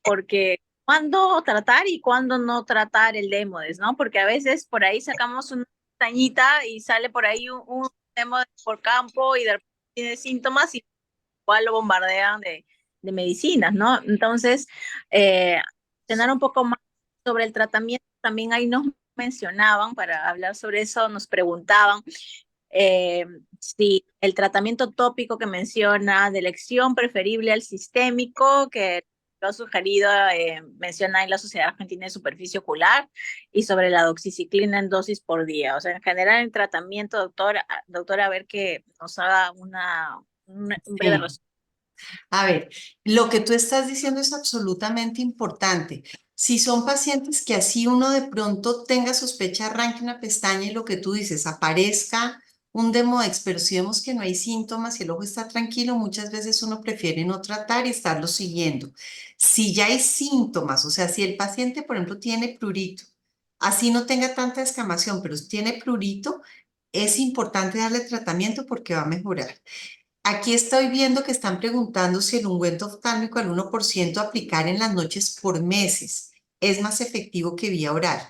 porque cuándo tratar y cuándo no tratar el Demodex, ¿no? Porque a veces por ahí sacamos una pestañita y sale por ahí un Demodex por campo y de repente tiene síntomas y igual lo bombardean de medicinas, ¿no? Entonces, tener un poco más sobre el tratamiento, también ahí nos mencionaban, para hablar sobre eso, nos preguntaban eh, si el tratamiento tópico que menciona de elección preferible al sistémico, que lo ha sugerido, menciona en la Sociedad Argentina de Superficie Ocular, y sobre la doxiciclina en dosis por día. O sea, en general, el tratamiento, doctora, a ver que nos haga un breve Sí. resumen. A ver, lo que tú estás diciendo es absolutamente importante. Si son pacientes que así uno de pronto tenga sospecha, arranque una pestaña y lo que tú dices, aparezca un demodex, pero si vemos que no hay síntomas y el ojo está tranquilo, muchas veces uno prefiere no tratar y estarlo siguiendo. Si ya hay síntomas, o sea, si el paciente, por ejemplo, tiene prurito, así no tenga tanta escamación, pero tiene prurito, es importante darle tratamiento porque va a mejorar. Aquí estoy viendo que están preguntando si el ungüento oftálmico al 1% aplicar en las noches por meses es más efectivo que vía oral.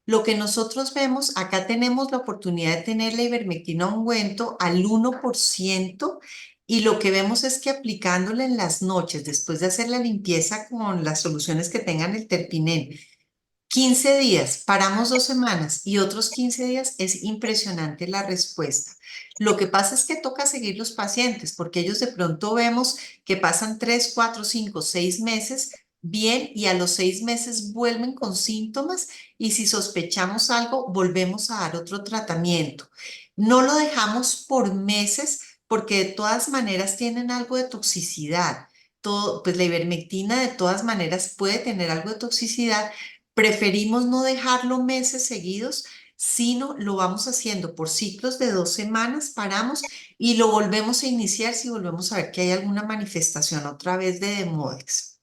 Lo que nosotros vemos, acá tenemos la oportunidad de tener la ivermectina ungüento al 1% y lo que vemos es que aplicándola en las noches, después de hacer la limpieza con las soluciones que tengan el terpinén, 15 días, paramos 2 semanas y otros 15 días, es impresionante la respuesta. Lo que pasa es que toca seguir los pacientes porque ellos de pronto vemos que pasan 3, 4, 5, 6 meses bien y a los 6 meses vuelven con síntomas y si sospechamos algo, volvemos a dar otro tratamiento. No lo dejamos por meses porque de todas maneras tienen algo de toxicidad. Todo, pues la ivermectina de todas maneras puede tener algo de toxicidad. Preferimos no dejarlo meses seguidos, sino lo vamos haciendo por ciclos de 2 semanas, paramos y lo volvemos a iniciar si volvemos a ver que hay alguna manifestación otra vez de Demodex.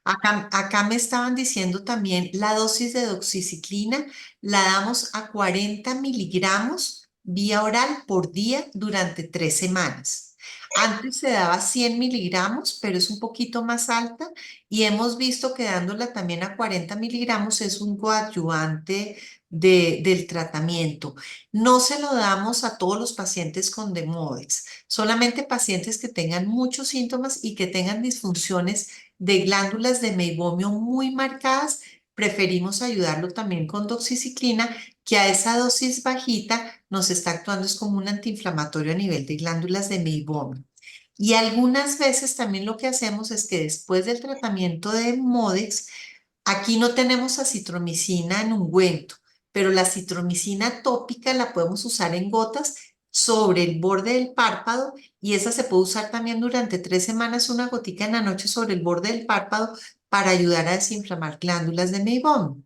Acá me estaban diciendo también la dosis de doxiciclina la damos a 40 miligramos vía oral por día durante 3 semanas. Antes se daba 100 miligramos, pero es un poquito más alta y hemos visto que dándola también a 40 miligramos es un coadyuvante del tratamiento. No se lo damos a todos los pacientes con Demodex, solamente pacientes que tengan muchos síntomas y que tengan disfunciones de glándulas de meibomio muy marcadas. Preferimos ayudarlo también con doxiciclina, que a esa dosis bajita nos está actuando es como un antiinflamatorio a nivel de glándulas de meibomio. Y algunas veces también lo que hacemos es que después del tratamiento de Modex, aquí no tenemos acitromicina en ungüento, pero la acitromicina tópica la podemos usar en gotas sobre el borde del párpado y esa se puede usar también durante 3 semanas, una gotica en la noche sobre el borde del párpado para ayudar a desinflamar glándulas de Meibom.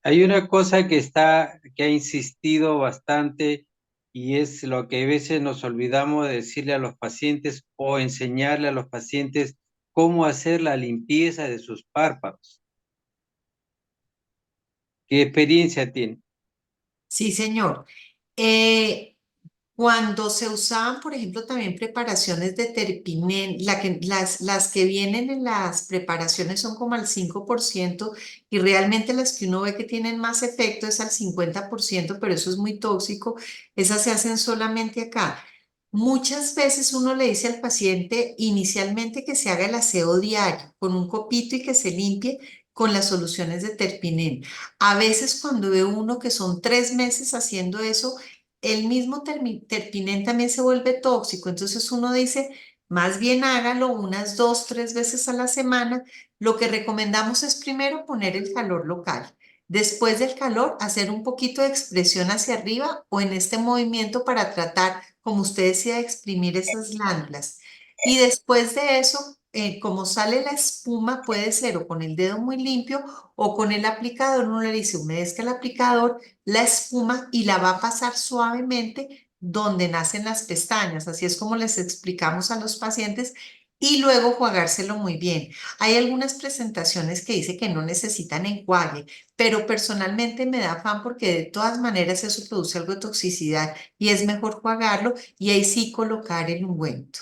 Hay una cosa que ha insistido bastante y es lo que a veces nos olvidamos de decirle a los pacientes o enseñarle a los pacientes cómo hacer la limpieza de sus párpados. ¿Qué experiencia tiene? Sí, señor. Eh, Cuando se usaban, por ejemplo, también preparaciones de terpinen, las que vienen en las preparaciones son como al 5% y realmente las que uno ve que tienen más efecto es al 50%, pero eso es muy tóxico. Esas se hacen solamente acá. Muchas veces uno le dice al paciente inicialmente que se haga el aseo diario con un copito y que se limpie con las soluciones de terpinen. A veces cuando ve uno que son 3 meses haciendo eso, el mismo terpinen también se vuelve tóxico. Entonces uno dice, más bien hágalo unas 2, 3 veces a la semana. Lo que recomendamos es primero poner el calor local. Después del calor, hacer un poquito de expresión hacia arriba o en este movimiento para tratar, como usted decía, de exprimir esas glándulas. Y después de eso, como sale la espuma, puede ser o con el dedo muy limpio o con el aplicador. Uno le dice, humedezca el aplicador, la espuma y la va a pasar suavemente donde nacen las pestañas. Así es como les explicamos a los pacientes y luego jugárselo muy bien. Hay algunas presentaciones que dice que no necesitan enjuague, pero personalmente me da afán porque de todas maneras eso produce algo de toxicidad y es mejor jugarlo y ahí sí colocar el ungüento.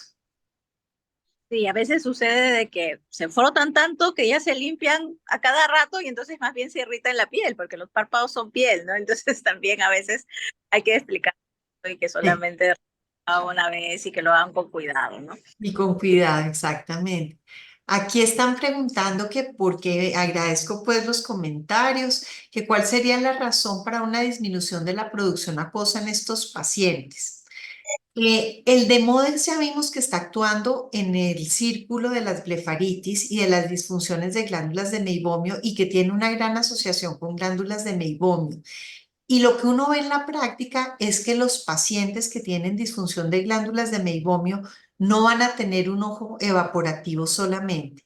Sí, a veces sucede de que se frotan tanto que ya se limpian a cada rato y entonces más bien se irrita en la piel, porque los párpados son piel, ¿no? Entonces también a veces hay que explicar y que Sí. solamente una vez y que lo hagan con cuidado, ¿no? Y con cuidado, exactamente. Aquí están preguntando que por qué, agradezco pues los comentarios, que cuál sería la razón para una disminución de la producción acuosa en estos pacientes. El Demodex ya vimos que está actuando en el círculo de las blefaritis y de las disfunciones de glándulas de meibomio y que tiene una gran asociación con glándulas de meibomio. Y lo que uno ve en la práctica es que los pacientes que tienen disfunción de glándulas de meibomio no van a tener un ojo evaporativo solamente.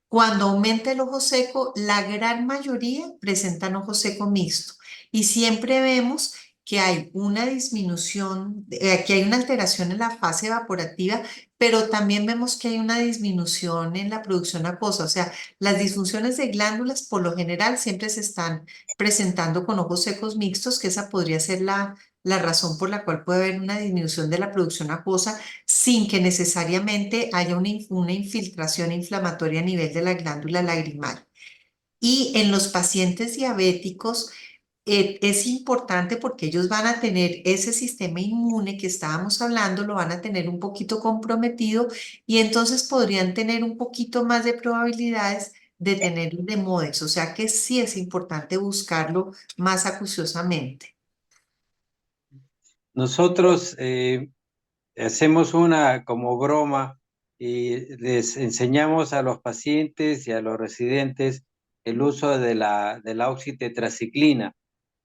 Cuando aumenta el ojo seco, la gran mayoría presentan ojo seco mixto y siempre vemos que hay una disminución, que hay una alteración en la fase evaporativa, pero también vemos que hay una disminución en la producción acuosa. O sea, las disfunciones de glándulas por lo general siempre se están presentando con ojos secos mixtos, que esa podría ser la razón por la cual puede haber una disminución de la producción acuosa sin que necesariamente haya una infiltración inflamatoria a nivel de la glándula lagrimal. Y en los pacientes diabéticos es importante porque ellos van a tener ese sistema inmune que estábamos hablando, lo van a tener un poquito comprometido y entonces podrían tener un poquito más de probabilidades de tener un Demodex. O sea que sí es importante buscarlo más acuciosamente. Nosotros hacemos una como broma y les enseñamos a los pacientes y a los residentes el uso de la oxitetraciclina.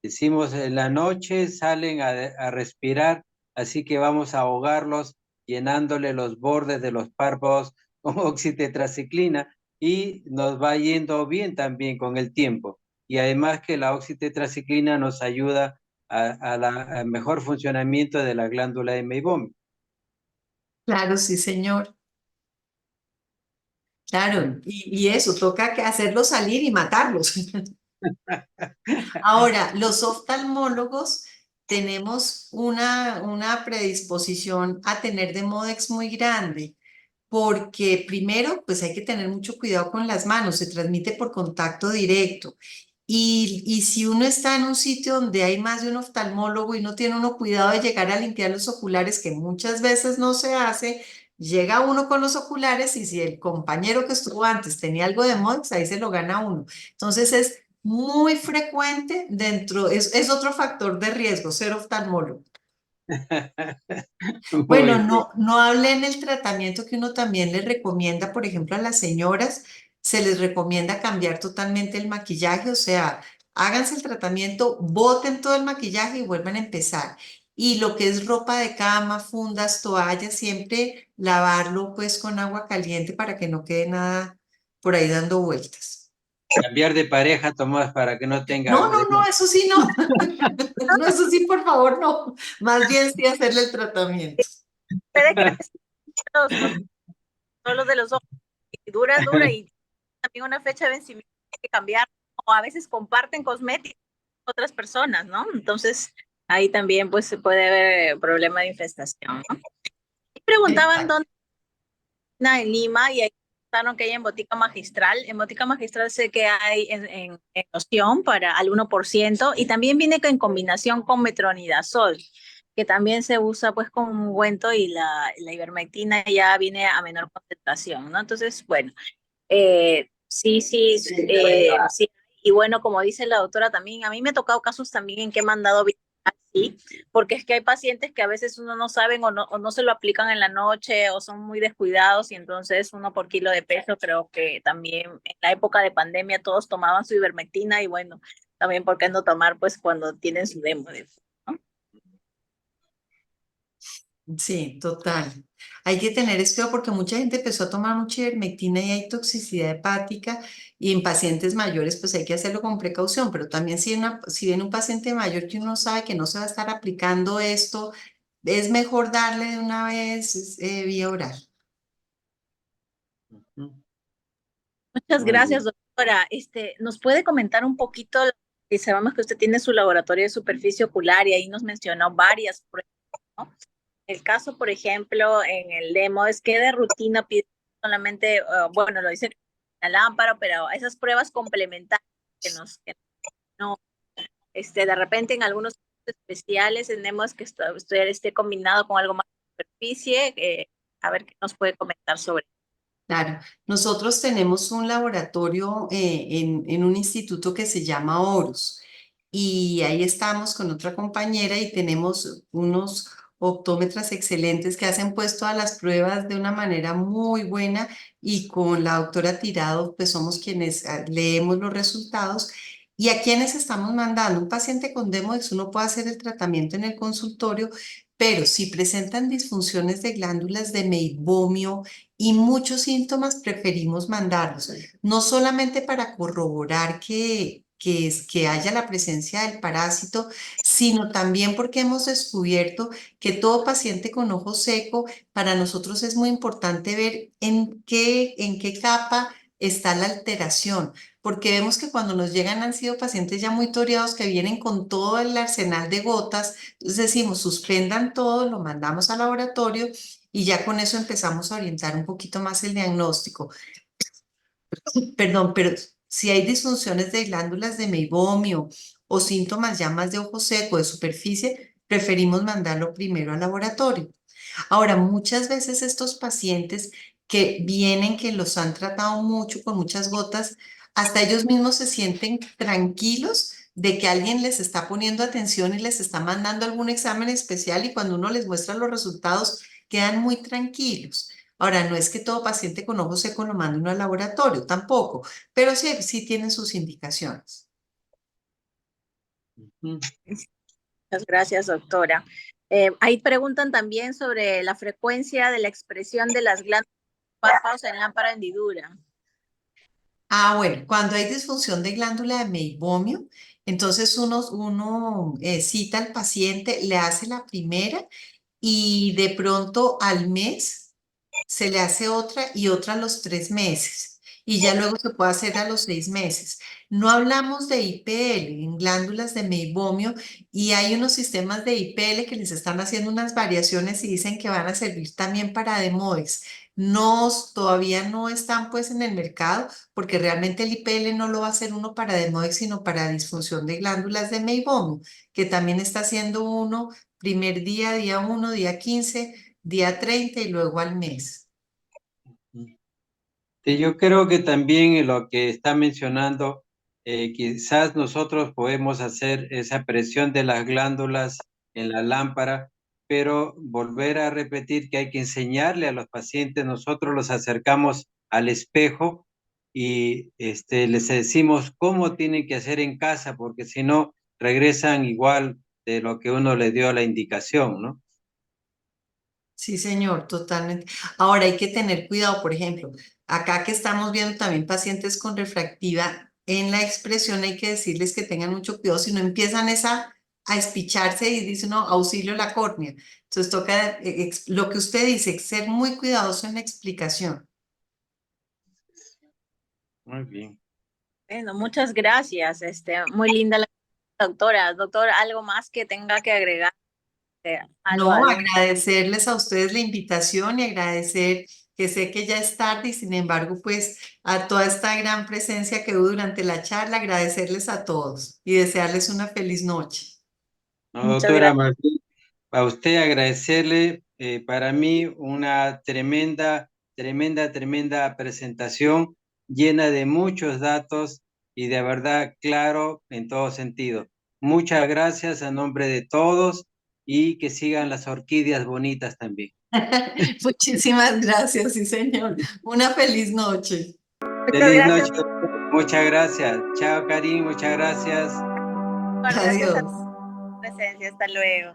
Decimos, en la noche salen a respirar, así que vamos a ahogarlos llenándole los bordes de los párpados con oxitetraciclina y nos va yendo bien también con el tiempo. Y además que la oxitetraciclina nos ayuda al mejor funcionamiento de la glándula de Meibomian. Claro, sí, señor. Claro, y eso, toca que hacerlos salir y matarlos. Ahora, los oftalmólogos tenemos una predisposición a tener Demodex muy grande, porque primero, pues hay que tener mucho cuidado con las manos, se transmite por contacto directo. Y si uno está en un sitio donde hay más de un oftalmólogo y no tiene uno cuidado de llegar a limpiar los oculares, que muchas veces no se hace, llega uno con los oculares y si el compañero que estuvo antes tenía algo de Modex, ahí se lo gana uno. Entonces es muy frecuente dentro, es otro factor de riesgo, ser oftalmólogo. Bueno, Muy bien. no hablé en el tratamiento que uno también le recomienda, por ejemplo, a las señoras, se les recomienda cambiar totalmente el maquillaje, o sea, háganse el tratamiento, boten todo el maquillaje y vuelvan a empezar. Y lo que es ropa de cama, fundas, toallas, siempre lavarlo pues con agua caliente para que no quede nada por ahí dando vueltas. Cambiar de pareja, Tomás, para que no tenga... No, eso sí no. No, eso sí, por favor, no. Más bien sí hacerle el tratamiento. Puede que los solo de los ojos, y dura, y también una fecha de vencimiento hay que cambiar, o a veces comparten cosméticos con otras personas, ¿no? Entonces, ahí también pues se puede haber problema de infestación, ¿no? Y preguntaban Exacto. dónde en Lima y ahí contaron que hay en Botica Magistral. En Botica Magistral sé que hay en loción para al 1% y también viene en combinación con metronidazol, que también se usa pues como un ungüento y la ivermectina ya viene a menor concentración, ¿no? Entonces, bueno, sí. Y bueno, como dice la doctora también, a mí me ha tocado casos también en que he mandado así, porque es que hay pacientes que a veces uno no saben o no se lo aplican en la noche o son muy descuidados y entonces uno por kilo de peso, creo que también en la época de pandemia todos tomaban su ivermectina y bueno, también por qué no tomar pues cuando tienen su demo, ¿no? Sí, total. Hay que tener esto porque mucha gente empezó a tomar mucha ivermectina y hay toxicidad hepática y en pacientes mayores pues hay que hacerlo con precaución, pero también si viene un paciente mayor que uno sabe que no se va a estar aplicando esto, es mejor darle de una vez vía oral. Muchas Muy gracias, bien. doctora. ¿Nos puede comentar un poquito? Que sabemos que usted tiene su laboratorio de superficie ocular y ahí nos mencionó varias pruebas, ¿no? El caso, por ejemplo, en el demo es que de rutina pide solamente, bueno, lo dice la lámpara, pero esas pruebas complementarias que no, de repente en algunos especiales tenemos que esté combinado con algo más de superficie. A ver qué nos puede comentar sobre. Claro, nosotros tenemos un laboratorio en un instituto que se llama Horus y ahí estamos con otra compañera y tenemos unos optómetras excelentes que hacen pues todas las pruebas de una manera muy buena y con la doctora Tirado pues somos quienes leemos los resultados y a quienes estamos mandando un paciente con Demodex uno puede hacer el tratamiento en el consultorio, pero si presentan disfunciones de glándulas de meibomio y muchos síntomas preferimos mandarlos, no solamente para corroborar que haya la presencia del parásito, sino también porque hemos descubierto que todo paciente con ojo seco, para nosotros es muy importante ver en qué capa está la alteración, porque vemos que cuando nos llegan han sido pacientes ya muy toreados que vienen con todo el arsenal de gotas, entonces decimos, suspendan todo, lo mandamos al laboratorio y ya con eso empezamos a orientar un poquito más el diagnóstico. Perdón, pero si hay disfunciones de glándulas de meibomio o síntomas ya más de ojo seco, de superficie, preferimos mandarlo primero al laboratorio. Ahora, muchas veces estos pacientes que vienen, que los han tratado mucho con muchas gotas, hasta ellos mismos se sienten tranquilos de que alguien les está poniendo atención y les está mandando algún examen especial y cuando uno les muestra los resultados quedan muy tranquilos. Ahora, no es que todo paciente con ojo seco lo mande uno al laboratorio, tampoco, pero sí tienen sus indicaciones. Muchas gracias, doctora. Ahí preguntan también sobre la frecuencia de la expresión de las glándulas párpados en lámpara hendidura. Bueno, cuando hay disfunción de glándula de meibomio, entonces uno cita al paciente, le hace la primera y de pronto al mes se le hace otra y otra a los 3 meses. y ya luego se puede hacer a los 6 meses. No hablamos de IPL, en glándulas de meibomio, y hay unos sistemas de IPL que les están haciendo unas variaciones y dicen que van a servir también para Demodex. No, todavía no están pues en el mercado porque realmente el IPL no lo va a hacer uno para Demodex, sino para disfunción de glándulas de meibomio, que también está haciendo uno primer día, día 1, día 15, día 30 y luego al mes. Sí, yo creo que también en lo que está mencionando, quizás nosotros podemos hacer esa presión de las glándulas en la lámpara, pero volver a repetir que hay que enseñarle a los pacientes, nosotros los acercamos al espejo y les decimos cómo tienen que hacer en casa, porque si no, regresan igual de lo que uno les dio la indicación, ¿no? Sí, señor, totalmente. Ahora hay que tener cuidado, por ejemplo, acá que estamos viendo también pacientes con refractiva, en la expresión hay que decirles que tengan mucho cuidado, si no empiezan a espicharse y dicen, no, auxilio la córnea. Entonces toca, lo que usted dice, ser muy cuidadoso en la explicación. Muy bien. Bueno, muchas gracias. Muy linda la doctora. Doctor, ¿algo más que tenga que agregar? Algo, No, algún. agradecerles a ustedes la invitación y agradecer que sé que ya es tarde y sin embargo, pues a toda esta gran presencia que hubo durante la charla, agradecerles a todos y desearles una feliz noche. No, Muchas doctora gracias. Martín, a usted agradecerle, para mí una tremenda presentación llena de muchos datos y de verdad claro en todo sentido. Muchas gracias a nombre de todos y que sigan las orquídeas bonitas también. Muchísimas gracias, sí, señor. Una feliz noche. Muchas Feliz gracias, noche, doctor. Muchas gracias. Chao, Karim, muchas gracias. doctor. Gracias a Adiós. tu presencia. Hasta luego.